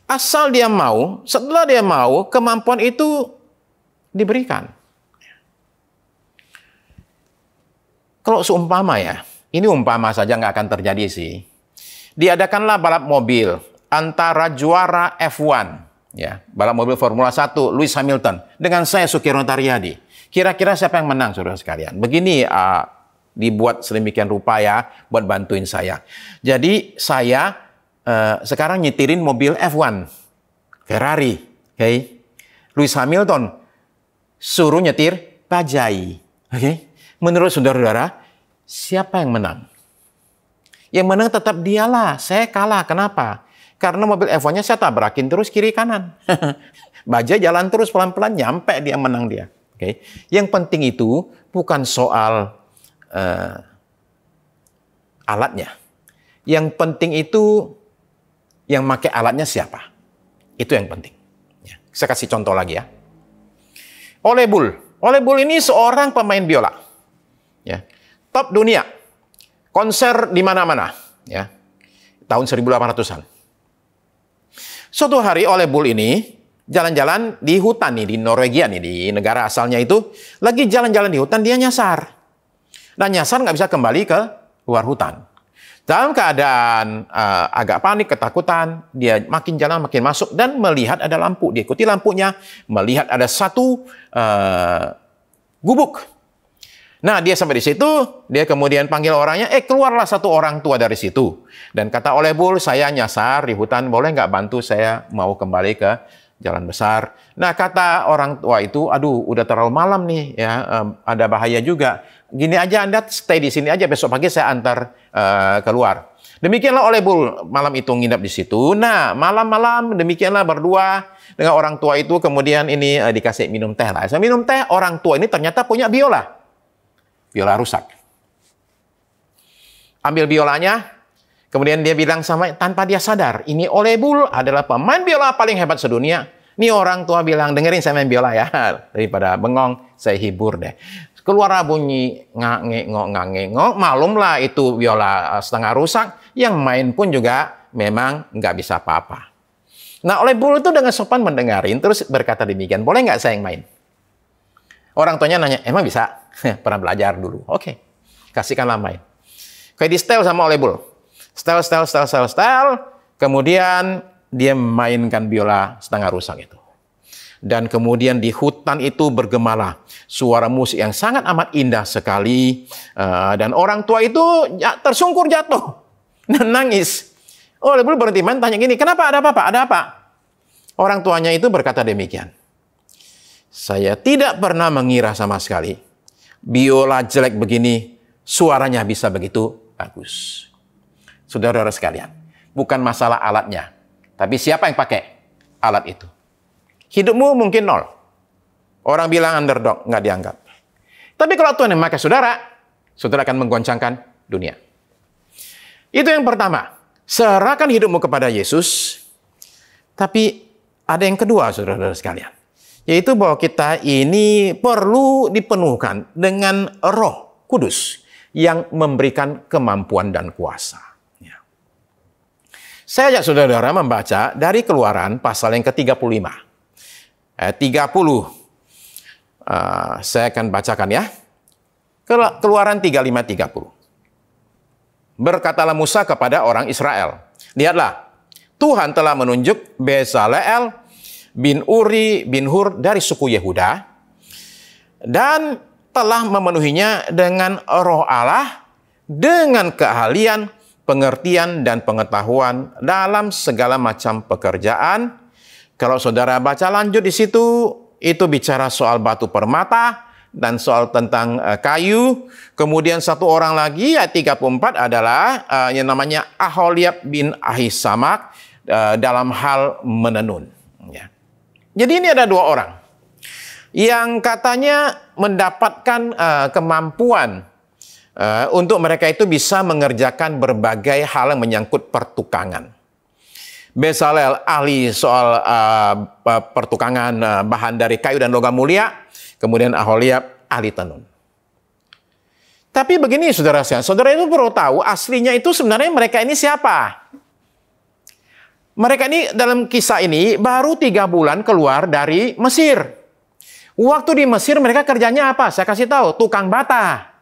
Asal dia mau, setelah dia mau, kemampuan itu diberikan. Kalau seumpama ya, ini umpama saja nggak akan terjadi sih. Diadakanlah balap mobil antara juara F1, ya, balap mobil Formula 1, Lewis Hamilton, dengan saya, Sukirno Taryadi. Kira-kira siapa yang menang, saudara sekalian? Begini, dibuat sedemikian rupa ya, buat bantuin saya. Jadi, saya sekarang nyetirin mobil F1, Ferrari, okay? Lewis Hamilton suruh nyetir bajai. Okay? Menurut saudara-saudara, siapa yang menang? Yang menang tetap dialah, saya kalah. Kenapa? Karena mobil F1-nya saya tabrakin terus kiri kanan. Bajai jalan terus pelan-pelan, nyampe dia, menang dia. Okay? Yang penting itu bukan soal alatnya. Yang penting itu yang pakai alatnya siapa. Itu yang penting. Ya. Saya kasih contoh lagi ya. Ole Bull. Ole Bull ini seorang pemain biola. Ya. Top dunia. Konser di mana-mana. Ya. Tahun 1800-an. Suatu hari Ole Bull ini jalan-jalan di hutan nih, di Norwegia nih, di negara asalnya itu. Lagi jalan-jalan di hutan, dia nyasar. Dan nyasar nggak bisa kembali ke luar hutan. Dalam keadaan agak panik, ketakutan, dia makin jalan, makin masuk, dan melihat ada lampu. Dia ikuti lampunya, melihat ada satu gubuk. Nah, dia sampai di situ, dia kemudian panggil orangnya, keluarlah satu orang tua dari situ. Dan kata Ole Bull, saya nyasar di hutan, boleh nggak bantu saya mau kembali ke jalan besar. Nah, kata orang tua itu, aduh, udah terlalu malam nih, ya, ada bahaya juga. Gini aja, Anda stay di sini aja, besok pagi saya antar keluar. Demikianlah Ole Bull malam itu nginap di situ. Nah, malam-malam demikianlah berdua dengan orang tua itu, kemudian ini dikasih minum teh lah. Saya minum teh, orang tua ini ternyata punya biola. Biola rusak. Ambil biolanya, kemudian dia bilang sama, tanpa dia sadar, ini Ole Bull adalah pemain biola paling hebat sedunia. Ini orang tua bilang, dengerin saya main biola ya, daripada bengong, saya hibur deh. Keluar bunyi ngak-ngek-ngok, malumlah itu biola setengah rusak, yang main pun juga memang nggak bisa apa-apa. Nah, Ole Bull itu dengan sopan mendengarin, terus berkata demikian, boleh nggak saya yang main? Orang tuanya nanya, emang bisa? Pernah belajar dulu. Oke, kasihkanlah main. Kayak di setel sama Ole Bull. Setel. Kemudian dia mainkan biola setengah rusak itu. Dan kemudian di hutan itu bergemalah suara musik yang sangat amat indah sekali. Dan orang tua itu tersungkur jatuh. Dan nangis. Ole Bull berhenti main, tanya gini, kenapa, ada apa? Ada apa? Orang tuanya itu berkata demikian. Saya tidak pernah mengira sama sekali biola jelek begini, suaranya bisa begitu bagus. Saudara-saudara sekalian, bukan masalah alatnya. Tapi siapa yang pakai alat itu? Hidupmu mungkin 0. Orang bilang underdog, nggak dianggap. Tapi kalau Tuhan yang memakai saudara, saudara akan menggoncangkan dunia. Itu yang pertama. Serahkan hidupmu kepada Yesus. Tapi ada yang kedua, saudara-saudara sekalian. Yaitu bahwa kita ini perlu dipenuhkan dengan Roh Kudus yang memberikan kemampuan dan kuasa. Saya ajak saudara-saudara membaca dari Keluaran pasal yang ke-35. Ayat 30. Saya akan bacakan ya. Keluaran 35:30. Berkatalah Musa kepada orang Israel, lihatlah, Tuhan telah menunjuk Bezaleel bin Uri bin Hur dari suku Yehuda, dan telah memenuhinya dengan Roh Allah, dengan keahlian, pengertian, dan pengetahuan dalam segala macam pekerjaan. Kalau saudara baca lanjut di situ, itu bicara soal batu permata dan soal tentang kayu. Kemudian satu orang lagi, ayat 34 adalah yang namanya Aholiab bin Ahisamak dalam hal menenun. Ya. Jadi ini ada 2 orang yang katanya mendapatkan kemampuan untuk mereka itu bisa mengerjakan berbagai hal yang menyangkut pertukangan. Bezaleel ahli soal pertukangan bahan dari kayu dan logam mulia. Kemudian Aholiab ahli tenun. Tapi begini saudara itu perlu tahu aslinya itu sebenarnya mereka ini siapa? Mereka ini dalam kisah ini baru 3 bulan keluar dari Mesir. Waktu di Mesir mereka kerjanya apa? Saya kasih tahu, tukang bata.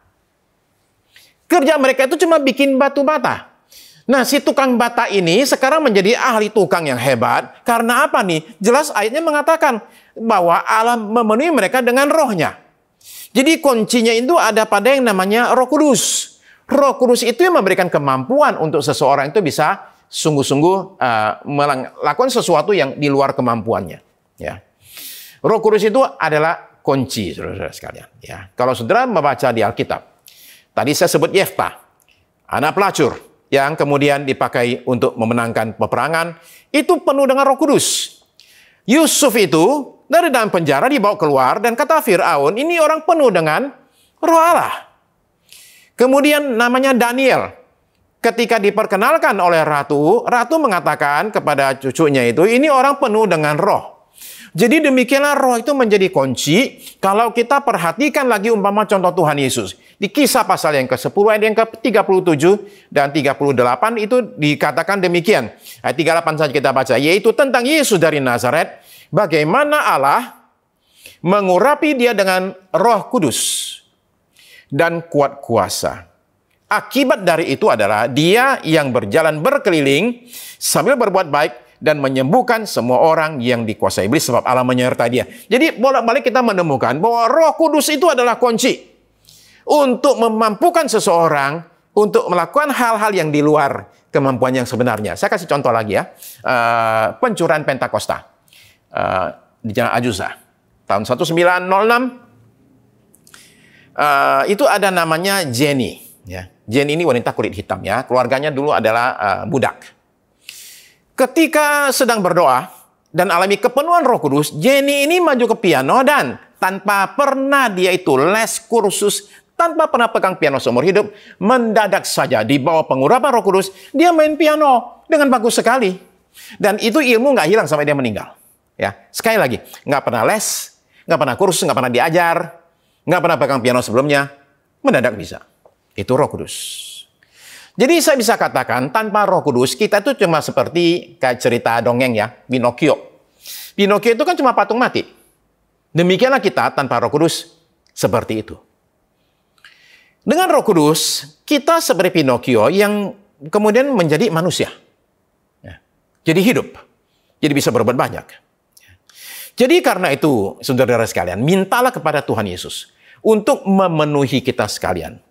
Kerja mereka itu cuma bikin batu bata. Nah, si tukang bata ini sekarang menjadi ahli tukang yang hebat. Karena apa nih? Jelas ayatnya mengatakan bahwa Allah memenuhi mereka dengan rohnya. Jadi kuncinya itu ada pada yang namanya Roh Kudus. Roh Kudus itu yang memberikan kemampuan untuk seseorang itu bisa sungguh-sungguh melakukan sesuatu yang di luar kemampuannya. Ya. Roh Kudus itu adalah kunci, saudara-saudara sekalian. Ya. Kalau saudara membaca di Alkitab, tadi saya sebut Yeftah, anak pelacur yang kemudian dipakai untuk memenangkan peperangan, itu penuh dengan Roh Kudus. Yusuf itu dari dalam penjara dibawa keluar dan kata Fir'aun, ini orang penuh dengan Roh Allah. Kemudian namanya Daniel, ketika diperkenalkan oleh ratu mengatakan kepada cucunya itu, ini orang penuh dengan Roh. Jadi demikianlah roh itu menjadi kunci kalau kita perhatikan lagi umpama contoh Tuhan Yesus. Di kisah pasal yang ke-10 ayat yang ke-37 dan 38 itu dikatakan demikian. Ayat 38 saja kita baca, yaitu tentang Yesus dari Nazaret, bagaimana Allah mengurapi dia dengan Roh Kudus dan kuat kuasa. Akibat dari itu adalah dia yang berjalan berkeliling sambil berbuat baik dan menyembuhkan semua orang yang dikuasai iblis sebab Allah menyertai dia. Jadi bolak-balik kita menemukan bahwa Roh Kudus itu adalah kunci untuk memampukan seseorang untuk melakukan hal-hal yang di luar kemampuan yang sebenarnya. Saya kasih contoh lagi ya. Pencurian Pentakosta di Jalan Azusa tahun 1906. Itu ada namanya Jenny. Ya. Jenny ini wanita kulit hitam ya. Keluarganya dulu adalah budak. Ketika sedang berdoa dan alami kepenuhan Roh Kudus, Jenny ini maju ke piano dan tanpa pernah dia itu les kursus, tanpa pernah pegang piano seumur hidup, mendadak saja di bawah pengurapan Roh Kudus, dia main piano dengan bagus sekali. Dan itu ilmu nggak hilang sampai dia meninggal. Ya, sekali lagi, nggak pernah les, nggak pernah kursus, nggak pernah diajar, nggak pernah pegang piano sebelumnya, mendadak bisa. Itu Roh Kudus. Jadi saya bisa katakan tanpa Roh Kudus kita itu cuma seperti kayak cerita dongeng ya, Pinocchio. Pinocchio itu kan cuma patung mati. Demikianlah kita tanpa Roh Kudus seperti itu. Dengan Roh Kudus kita seperti Pinocchio yang kemudian menjadi manusia. Ya. Jadi hidup. Jadi bisa berbuat banyak. Jadi karena itu saudara-saudara sekalian, mintalah kepada Tuhan Yesus untuk memenuhi kita sekalian.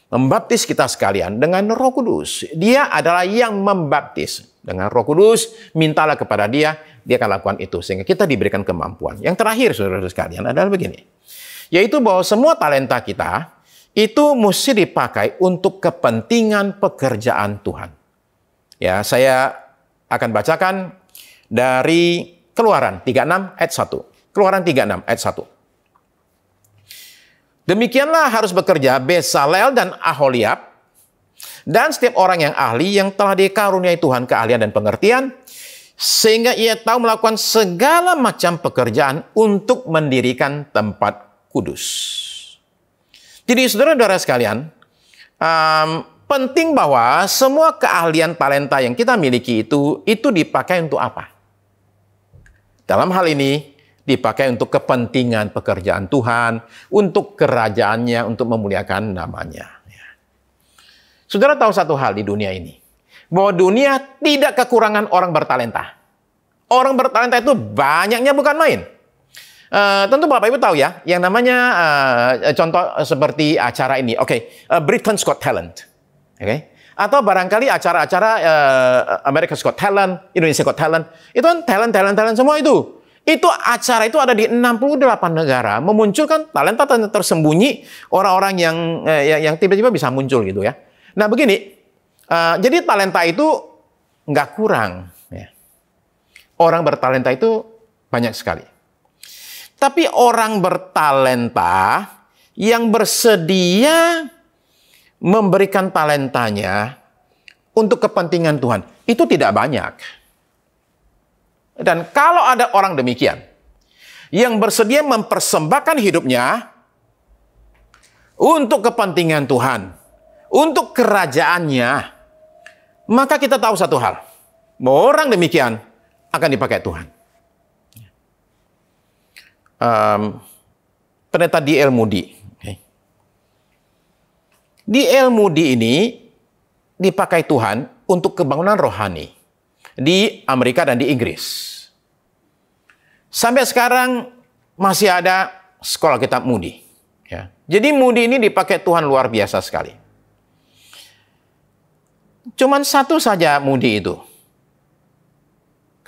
Membaptis kita sekalian dengan Roh Kudus. Dia adalah yang membaptis. Dengan Roh Kudus, mintalah kepada dia, dia akan lakukan itu. Sehingga kita diberikan kemampuan. Yang terakhir, saudara-saudara sekalian, adalah begini. Yaitu bahwa semua talenta kita, itu mesti dipakai untuk kepentingan pekerjaan Tuhan. Ya, saya akan bacakan dari Keluaran 36 ayat 1. Keluaran 36 ayat 1. Demikianlah harus bekerja Bezalel dan Aholiab dan setiap orang yang ahli yang telah dikaruniai Tuhan keahlian dan pengertian, sehingga ia tahu melakukan segala macam pekerjaan untuk mendirikan tempat kudus. Jadi saudara-saudara sekalian, penting bahwa semua keahlian talenta yang kita miliki itu dipakai untuk apa? Dalam hal ini, dipakai untuk kepentingan pekerjaan Tuhan, untuk kerajaannya, untuk memuliakan namanya. Saudara tahu satu hal di dunia ini, bahwa dunia tidak kekurangan orang bertalenta. Orang bertalenta itu banyaknya bukan main. Tentu Bapak Ibu tahu ya, yang namanya contoh seperti acara ini, Britain's Got Talent, atau barangkali acara-acara America's Got Talent, Indonesia Got Talent, itu kan talent semua itu. Itu acara itu ada di 68 negara, memunculkan talenta tersembunyi, orang-orang yang tiba-tiba bisa muncul gitu ya. Nah begini, jadi talenta itu nggak kurang. Ya. Orang bertalenta itu banyak sekali. Tapi orang bertalenta yang bersedia memberikan talentanya untuk kepentingan Tuhan, itu tidak banyak. Dan kalau ada orang demikian, yang bersedia mempersembahkan hidupnya untuk kepentingan Tuhan, untuk kerajaannya, maka kita tahu satu hal, bahwa orang demikian akan dipakai Tuhan. Pendeta D.L. Moody. D.L. Moody ini dipakai Tuhan untuk kebangunan rohani di Amerika dan di Inggris. Sampai sekarang masih ada sekolah kitab Moody. Ya. Jadi Moody ini dipakai Tuhan luar biasa sekali. Cuman satu saja Moody itu.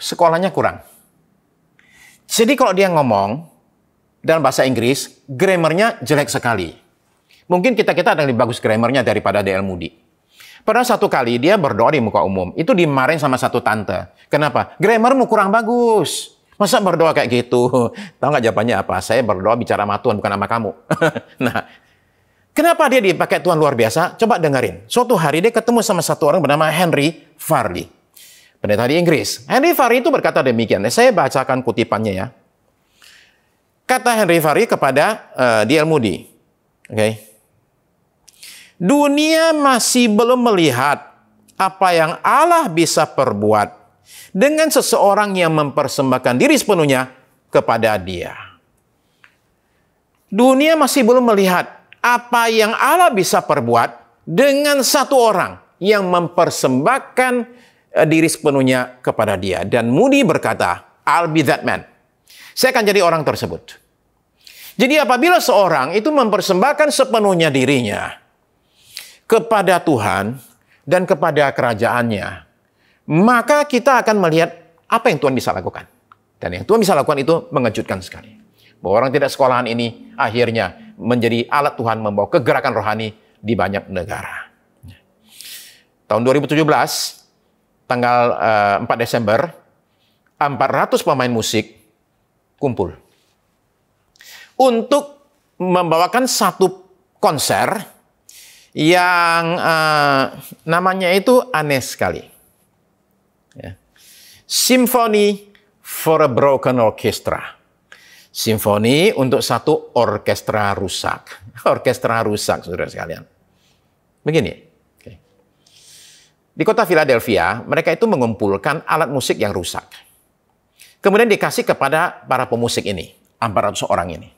Sekolahnya kurang. Jadi kalau dia ngomong dalam bahasa Inggris, grammarnya jelek sekali. Mungkin kita-kita ada yang lebih bagus grammarnya daripada D.L. Moody. Pernah satu kali dia berdoa di muka umum, itu dimarahin sama satu tante. Kenapa? Grammarmu kurang bagus. Masa berdoa kayak gitu? Tahu nggak jawabannya apa? Saya berdoa bicara sama Tuhan, bukan sama kamu. Nah, kenapa dia dipakai Tuhan luar biasa? Coba dengerin. Suatu hari dia ketemu sama satu orang bernama Henry Farley. Pendeta di Inggris. Henry Farley itu berkata demikian. Saya bacakan kutipannya ya. Kata Henry Farley kepada D.L. Moody. Dunia masih belum melihat apa yang Allah bisa perbuat dengan seseorang yang mempersembahkan diri sepenuhnya kepada Dia. Dunia masih belum melihat apa yang Allah bisa perbuat dengan satu orang yang mempersembahkan diri sepenuhnya kepada Dia. Dan Moody berkata, I'll be that man. Saya akan jadi orang tersebut. Jadi apabila seorang itu mempersembahkan sepenuhnya dirinya kepada Tuhan dan kepada kerajaannya, maka kita akan melihat apa yang Tuhan bisa lakukan. Dan yang Tuhan bisa lakukan itu mengejutkan sekali. Bahwa orang tidak sekolahan ini akhirnya menjadi alat Tuhan membawa kegerakan rohani di banyak negara. Tahun 2017, tanggal 4 Desember, 400 pemain musik kumpul untuk membawakan satu konser yang namanya itu aneh sekali. Ya. Symphony for a Broken Orchestra. Simfoni untuk satu orkestra rusak. Orkestra rusak, saudara sekalian. Begini. Di kota Philadelphia, mereka itu mengumpulkan alat musik yang rusak. Kemudian dikasih kepada para pemusik ini, 400 orang ini.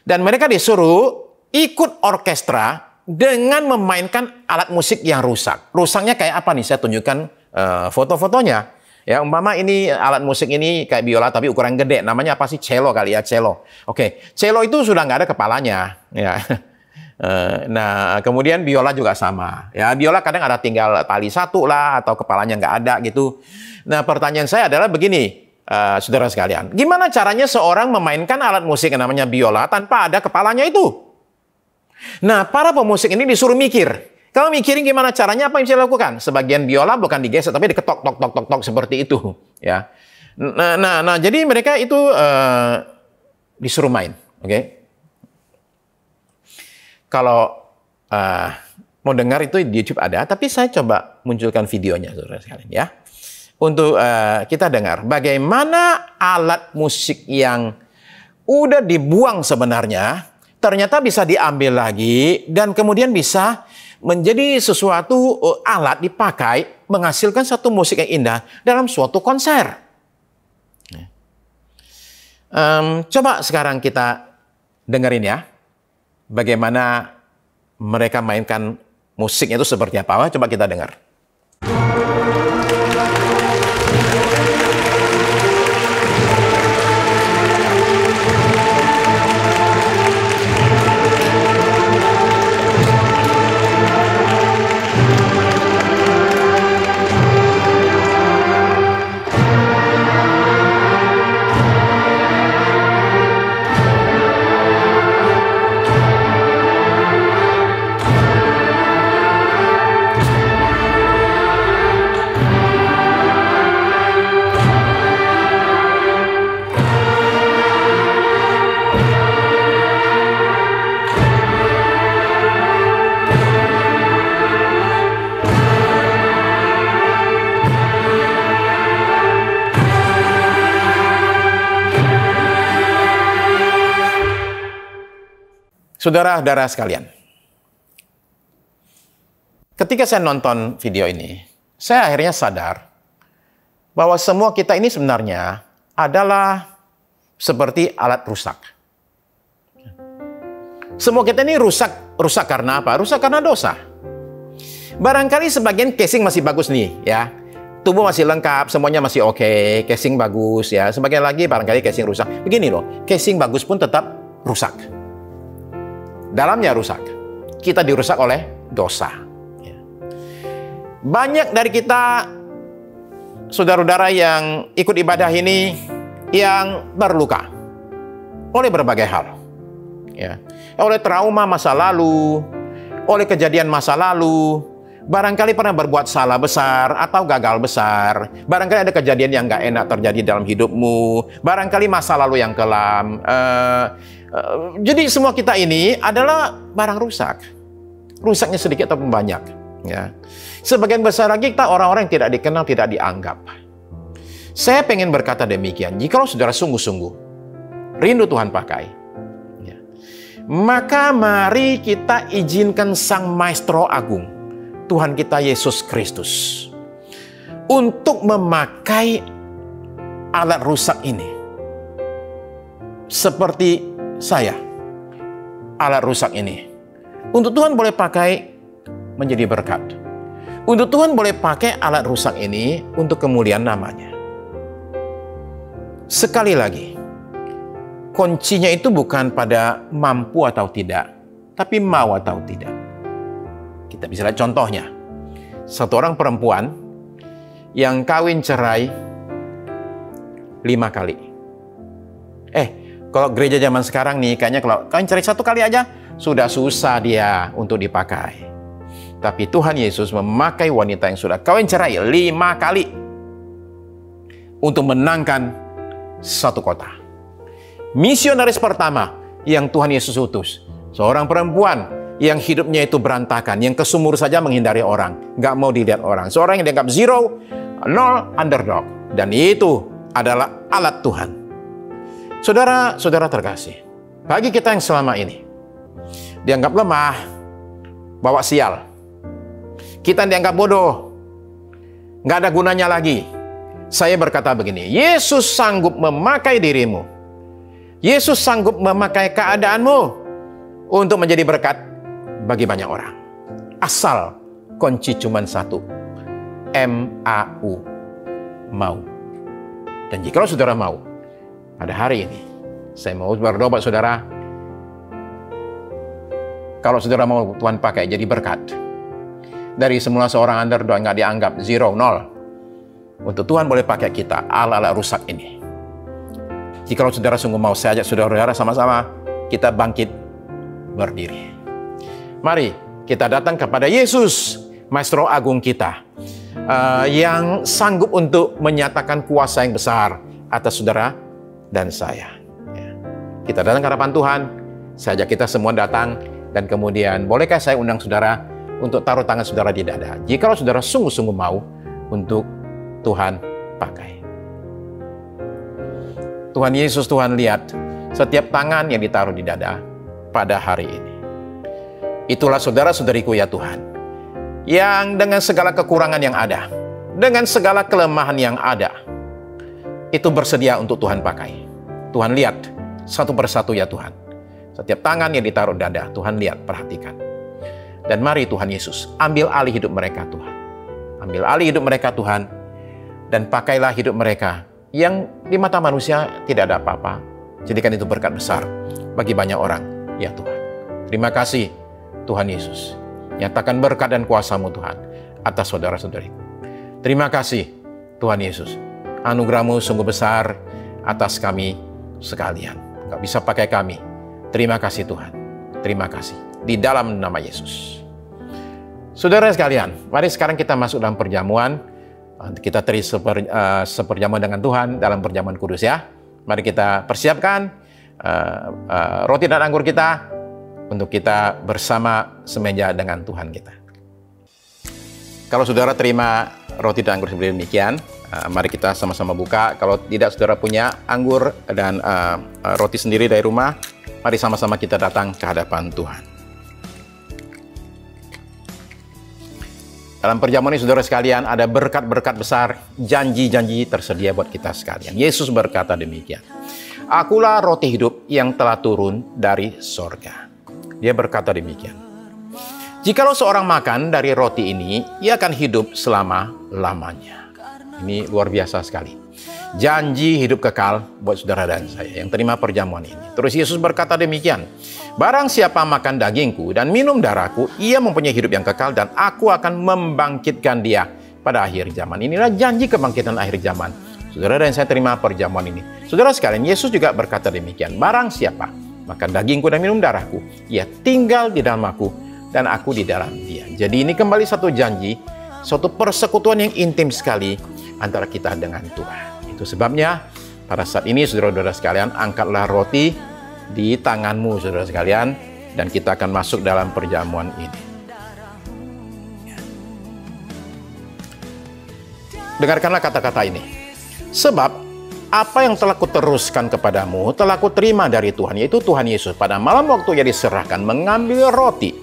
Dan mereka disuruh ikut orkestra dengan memainkan alat musik yang rusak. Rusaknya kayak apa nih? Saya tunjukkan foto-fotonya. Ya, umpama ini alat musik ini kayak biola tapi ukuran gede. Namanya apa sih? Cello kali ya, cello. Cello itu sudah nggak ada kepalanya. Ya. Nah, kemudian biola juga sama. Ya, biola kadang ada tinggal tali satu lah atau kepalanya nggak ada gitu. Nah, pertanyaan saya adalah begini, saudara sekalian. Gimana caranya seorang memainkan alat musik yang namanya biola tanpa ada kepalanya itu? Nah, para pemusik ini disuruh mikir. Kamu mikirin gimana caranya, apa yang bisa dilakukan? Sebagian biola bukan digesek, tapi diketok, tok, tok, tok, tok, seperti itu. Ya. Nah, jadi mereka itu disuruh main. Oke? Kalau mau dengar itu di YouTube ada, tapi saya coba munculkan videonya, saudara sekalian, ya. Untuk kita dengar bagaimana alat musik yang udah dibuang sebenarnya, ternyata bisa diambil lagi, dan kemudian bisa menjadi sesuatu alat dipakai menghasilkan satu musik yang indah dalam suatu konser. Coba sekarang kita dengerin ya, bagaimana mereka mainkan musiknya itu seperti apa. Coba kita dengar. Saudara-saudara sekalian, ketika saya nonton video ini, saya akhirnya sadar bahwa semua kita ini sebenarnya adalah seperti alat rusak. Semua kita ini rusak karena apa? Rusak karena dosa. Barangkali sebagian casing masih bagus nih, ya. Tubuh masih lengkap, semuanya masih oke, casing bagus, ya. Sebagian lagi barangkali casing rusak. Begini loh, casing bagus pun tetap rusak. Dalamnya rusak. Kita dirusak oleh dosa. Banyak dari kita, saudara-saudara yang ikut ibadah ini, yang terluka oleh berbagai hal. Ya. Oleh trauma masa lalu, oleh kejadian masa lalu, barangkali pernah berbuat salah besar atau gagal besar, barangkali ada kejadian yang gak enak terjadi dalam hidupmu, barangkali masa lalu yang kelam. Jadi semua kita ini adalah barang rusak. Rusaknya sedikit ataupun banyak. Ya. Sebagian besar lagi kita orang-orang yang tidak dikenal, tidak dianggap. Saya pengen berkata demikian. Jikalau saudara sungguh-sungguh rindu Tuhan pakai, ya, maka mari kita izinkan Sang Maestro Agung, Tuhan kita Yesus Kristus, untuk memakai alat rusak ini. Seperti saya, alat rusak ini. Untuk Tuhan boleh pakai menjadi berkat. Untuk Tuhan boleh pakai alat rusak ini untuk kemuliaan namanya. Sekali lagi, kuncinya itu bukan pada mampu atau tidak, tapi mau atau tidak. Kita bisa lihat contohnya. Satu orang perempuan yang kawin cerai 5 kali. Kalau gereja zaman sekarang nih, kayaknya kalau kawin cerai 1 kali aja, sudah susah dia untuk dipakai. Tapi Tuhan Yesus memakai wanita yang sudah kawin cerai 5 kali untuk menangkan satu kota. Misionaris pertama yang Tuhan Yesus utus, seorang perempuan yang hidupnya itu berantakan, yang ke sumur saja menghindari orang, nggak mau dilihat orang. Seorang yang dianggap zero, nol, underdog. Dan itu adalah alat Tuhan. Saudara-saudara terkasih, bagi kita yang selama ini dianggap lemah, bawa sial, kita dianggap bodoh, nggak ada gunanya lagi. Saya berkata begini, Yesus sanggup memakai dirimu. Yesus sanggup memakai keadaanmu untuk menjadi berkat bagi banyak orang. Asal kunci cuma satu, M-A-U, mau. Dan jika saudara mau, pada hari ini, saya mau berdoa buat saudara. Kalau saudara mau Tuhan pakai jadi berkat. Dari semula seorang underdog nggak dianggap, zero, nol. Untuk Tuhan boleh pakai kita, ala-ala rusak ini. Jika saudara sungguh mau, saya ajak saudara-saudara sama-sama kita bangkit berdiri. Mari kita datang kepada Yesus, Maestro Agung kita, yang sanggup untuk menyatakan kuasa yang besar atas saudara dan saya. Kita datang ke hadapan Tuhan, saya ajak kita semua datang, dan kemudian bolehkah saya undang saudara untuk taruh tangan saudara di dada, jikalau saudara sungguh-sungguh mau untuk Tuhan pakai. Tuhan Yesus, Tuhan lihat setiap tangan yang ditaruh di dada pada hari ini. Itulah saudara-saudariku ya Tuhan, yang dengan segala kekurangan yang ada, dengan segala kelemahan yang ada, itu bersedia untuk Tuhan pakai. Tuhan lihat satu persatu ya Tuhan. Setiap tangan yang ditaruh dada, Tuhan lihat, perhatikan. Dan mari Tuhan Yesus, ambil alih hidup mereka Tuhan. Ambil alih hidup mereka Tuhan, dan pakailah hidup mereka yang di mata manusia tidak ada apa-apa. Jadikan itu berkat besar bagi banyak orang ya Tuhan. Terima kasih Tuhan Yesus. Nyatakan berkat dan kuasa-Mu Tuhan atas saudara-saudariku. Terima kasih Tuhan Yesus. Anugerah-Mu sungguh besar atas kami sekalian. Gak bisa pakai kami. Terima kasih Tuhan. Terima kasih. Di dalam nama Yesus. Saudara sekalian, mari sekarang kita masuk dalam perjamuan. Kita terus seperjamuan dengan Tuhan dalam perjamuan kudus ya. Mari kita persiapkan roti dan anggur kita untuk kita bersama semeja dengan Tuhan kita. Kalau saudara terima roti dan anggur seperti demikian, mari kita sama-sama buka. Kalau tidak saudara punya anggur dan roti sendiri dari rumah, mari sama-sama kita datang ke hadapan Tuhan. Dalam perjamuan ini saudara sekalian ada berkat-berkat besar, janji-janji tersedia buat kita sekalian. Yesus berkata demikian, "Akulah roti hidup yang telah turun dari sorga." Dia berkata demikian, "Jikalau seorang makan dari roti ini, ia akan hidup selama-lamanya." Ini luar biasa sekali. Janji hidup kekal buat saudara dan saya yang terima perjamuan ini. Terus Yesus berkata demikian, "Barang siapa makan dagingku dan minum darahku, ia mempunyai hidup yang kekal dan aku akan membangkitkan dia pada akhir zaman." Inilah janji kebangkitan akhir zaman. Saudara dan saya terima perjamuan ini. Saudara sekalian, Yesus juga berkata demikian, "Barang siapa makan dagingku dan minum darahku, ia tinggal di dalam aku dan aku di dalam dia." Jadi ini kembali satu janji, suatu persekutuan yang intim sekali antara kita dengan Tuhan. Itu sebabnya pada saat ini saudara-saudara sekalian, angkatlah roti di tanganmu saudara sekalian, dan kita akan masuk dalam perjamuan ini. Dengarkanlah kata-kata ini. "Sebab apa yang telah kuteruskan kepadamu telah kuterima dari Tuhan, yaitu Tuhan Yesus. Pada malam waktu ia diserahkan mengambil roti,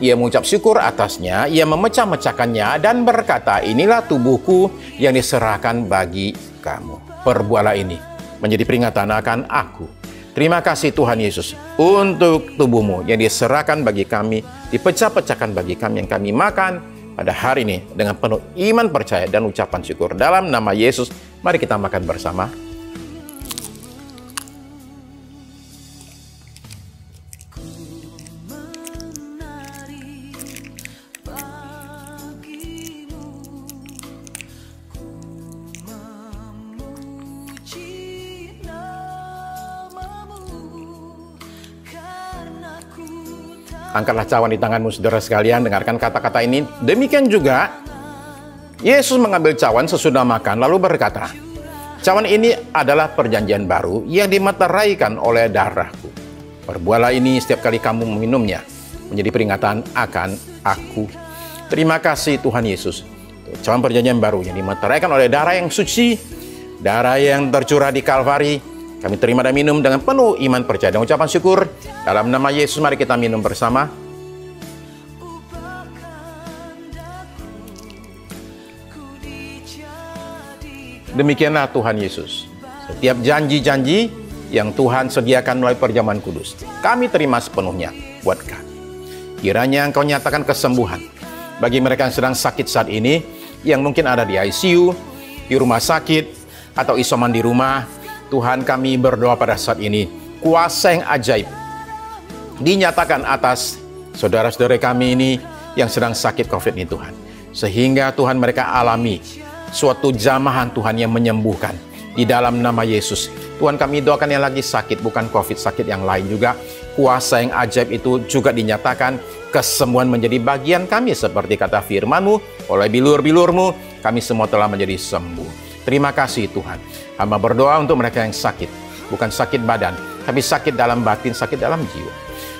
ia mengucap syukur atasnya, ia memecah-mecahkannya dan berkata, 'Inilah tubuhku yang diserahkan bagi kamu. Perbuatlah ini menjadi peringatan akan aku.'" Terima kasih Tuhan Yesus untuk tubuhmu yang diserahkan bagi kami, dipecah-pecahkan bagi kami, yang kami makan pada hari ini dengan penuh iman, percaya, dan ucapan syukur. Dalam nama Yesus, mari kita makan bersama. Angkatlah cawan di tanganmu saudara sekalian, dengarkan kata-kata ini. Demikian juga Yesus mengambil cawan sesudah makan lalu berkata, "Cawan ini adalah perjanjian baru yang dimeteraikan oleh darahku. Perbuatlah ini setiap kali kamu meminumnya menjadi peringatan akan aku." Terima kasih Tuhan Yesus. Cawan perjanjian baru yang dimeteraikan oleh darah yang suci, darah yang tercurah di Kalvari. Kami terima dan minum dengan penuh iman, percaya, dan ucapan syukur. Dalam nama Yesus, mari kita minum bersama. Demikianlah Tuhan Yesus. Setiap janji-janji yang Tuhan sediakan melalui perjamuan kudus, kami terima sepenuhnya buat kami. Kiranya Engkau nyatakan kesembuhan bagi mereka yang sedang sakit saat ini, yang mungkin ada di ICU, di rumah sakit, atau isoman di rumah. Tuhan, kami berdoa pada saat ini, kuasa yang ajaib dinyatakan atas saudara-saudara kami ini yang sedang sakit COVID ini Tuhan. Sehingga Tuhan mereka alami suatu jamahan Tuhan yang menyembuhkan, di dalam nama Yesus. Tuhan, kami doakan yang lagi sakit, bukan COVID, sakit yang lain juga. Kuasa yang ajaib itu juga dinyatakan, kesembuhan menjadi bagian kami seperti kata firman-Mu, oleh bilur-bilur-Mu kami semua telah menjadi sembuh. Terima kasih Tuhan. Hamba berdoa untuk mereka yang sakit, bukan sakit badan, tapi sakit dalam batin, sakit dalam jiwa.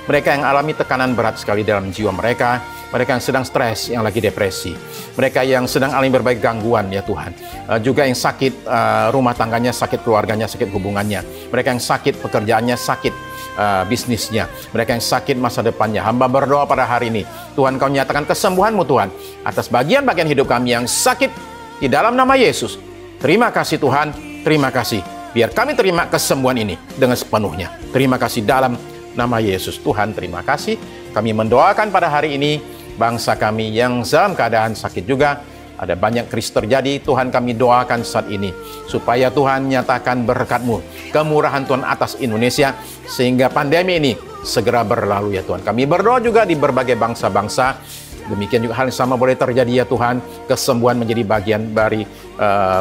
Mereka yang alami tekanan berat sekali dalam jiwa mereka, mereka yang sedang stres, yang lagi depresi, mereka yang sedang alami berbagai gangguan ya Tuhan, juga yang sakit rumah tangganya, sakit keluarganya, sakit hubungannya, mereka yang sakit pekerjaannya, sakit bisnisnya, mereka yang sakit masa depannya. Hamba berdoa pada hari ini, Tuhan Kau nyatakan kesembuhan-Mu Tuhan atas bagian-bagian hidup kami yang sakit di dalam nama Yesus. Terima kasih Tuhan, terima kasih. Biar kami terima kesembuhan ini dengan sepenuhnya. Terima kasih dalam nama Yesus. Tuhan, terima kasih. Kami mendoakan pada hari ini bangsa kami yang dalam keadaan sakit juga. Ada banyak krisis terjadi. Tuhan, kami doakan saat ini supaya Tuhan nyatakan berkat-Mu, kemurahan Tuhan atas Indonesia, sehingga pandemi ini segera berlalu ya Tuhan. Kami berdoa juga di berbagai bangsa-bangsa. Demikian juga hal yang sama boleh terjadi ya Tuhan. Kesembuhan menjadi bagian dari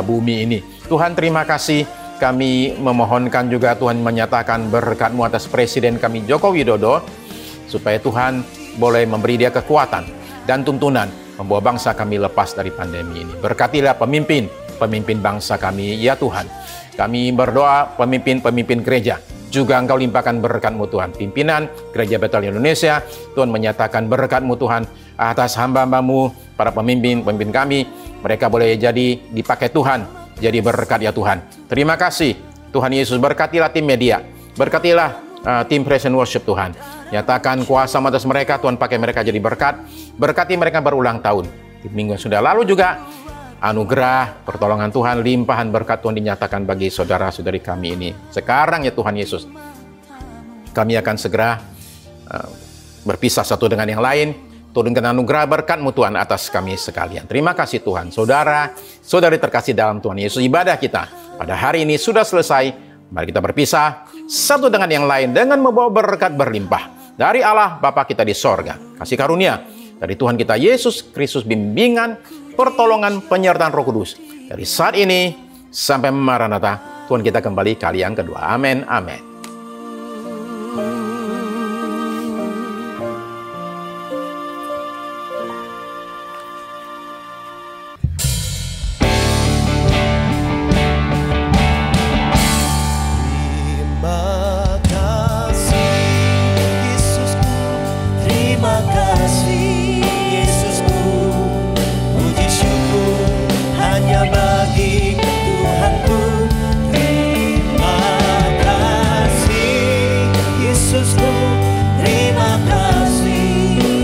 bumi ini. Tuhan, terima kasih. Kami memohonkan juga Tuhan menyatakan berkat-Mu atas Presiden kami Joko Widodo, supaya Tuhan boleh memberi dia kekuatan dan tuntunan membawa bangsa kami lepas dari pandemi ini. Berkatilah pemimpin bangsa kami ya Tuhan. Kami berdoa pemimpin gereja, juga Engkau limpahkan berkat-Mu Tuhan. Pimpinan Gereja Betel Indonesia, Tuhan menyatakan berkat-Mu Tuhan atas hamba-Hamba-Mu, para pemimpin kami. Mereka boleh jadi dipakai Tuhan, jadi berkat ya Tuhan. Terima kasih Tuhan Yesus. Berkatilah tim media, berkatilah tim Praise and Worship Tuhan. Nyatakan kuasa atas mereka, Tuhan pakai mereka jadi berkat. Berkati mereka berulang tahun. Di minggu yang sudah lalu juga anugerah, pertolongan Tuhan, limpahan berkat Tuhan dinyatakan bagi saudara-saudari kami ini. Sekarang ya Tuhan Yesus, kami akan segera berpisah satu dengan yang lain. Turunkan anugerah berkat-Mu Tuhan atas kami sekalian. Terima kasih Tuhan. Saudara-saudari terkasih dalam Tuhan Yesus, ibadah kita pada hari ini sudah selesai. Mari kita berpisah satu dengan yang lain dengan membawa berkat berlimpah dari Allah Bapa kita di sorga. Kasih karunia dari Tuhan kita Yesus Kristus, bimbingan, pertolongan, penyertaan Roh Kudus dari saat ini sampai Maranatha. Tuhan kita kembali kali yang kedua. Amin. Amin.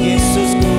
Yesusku,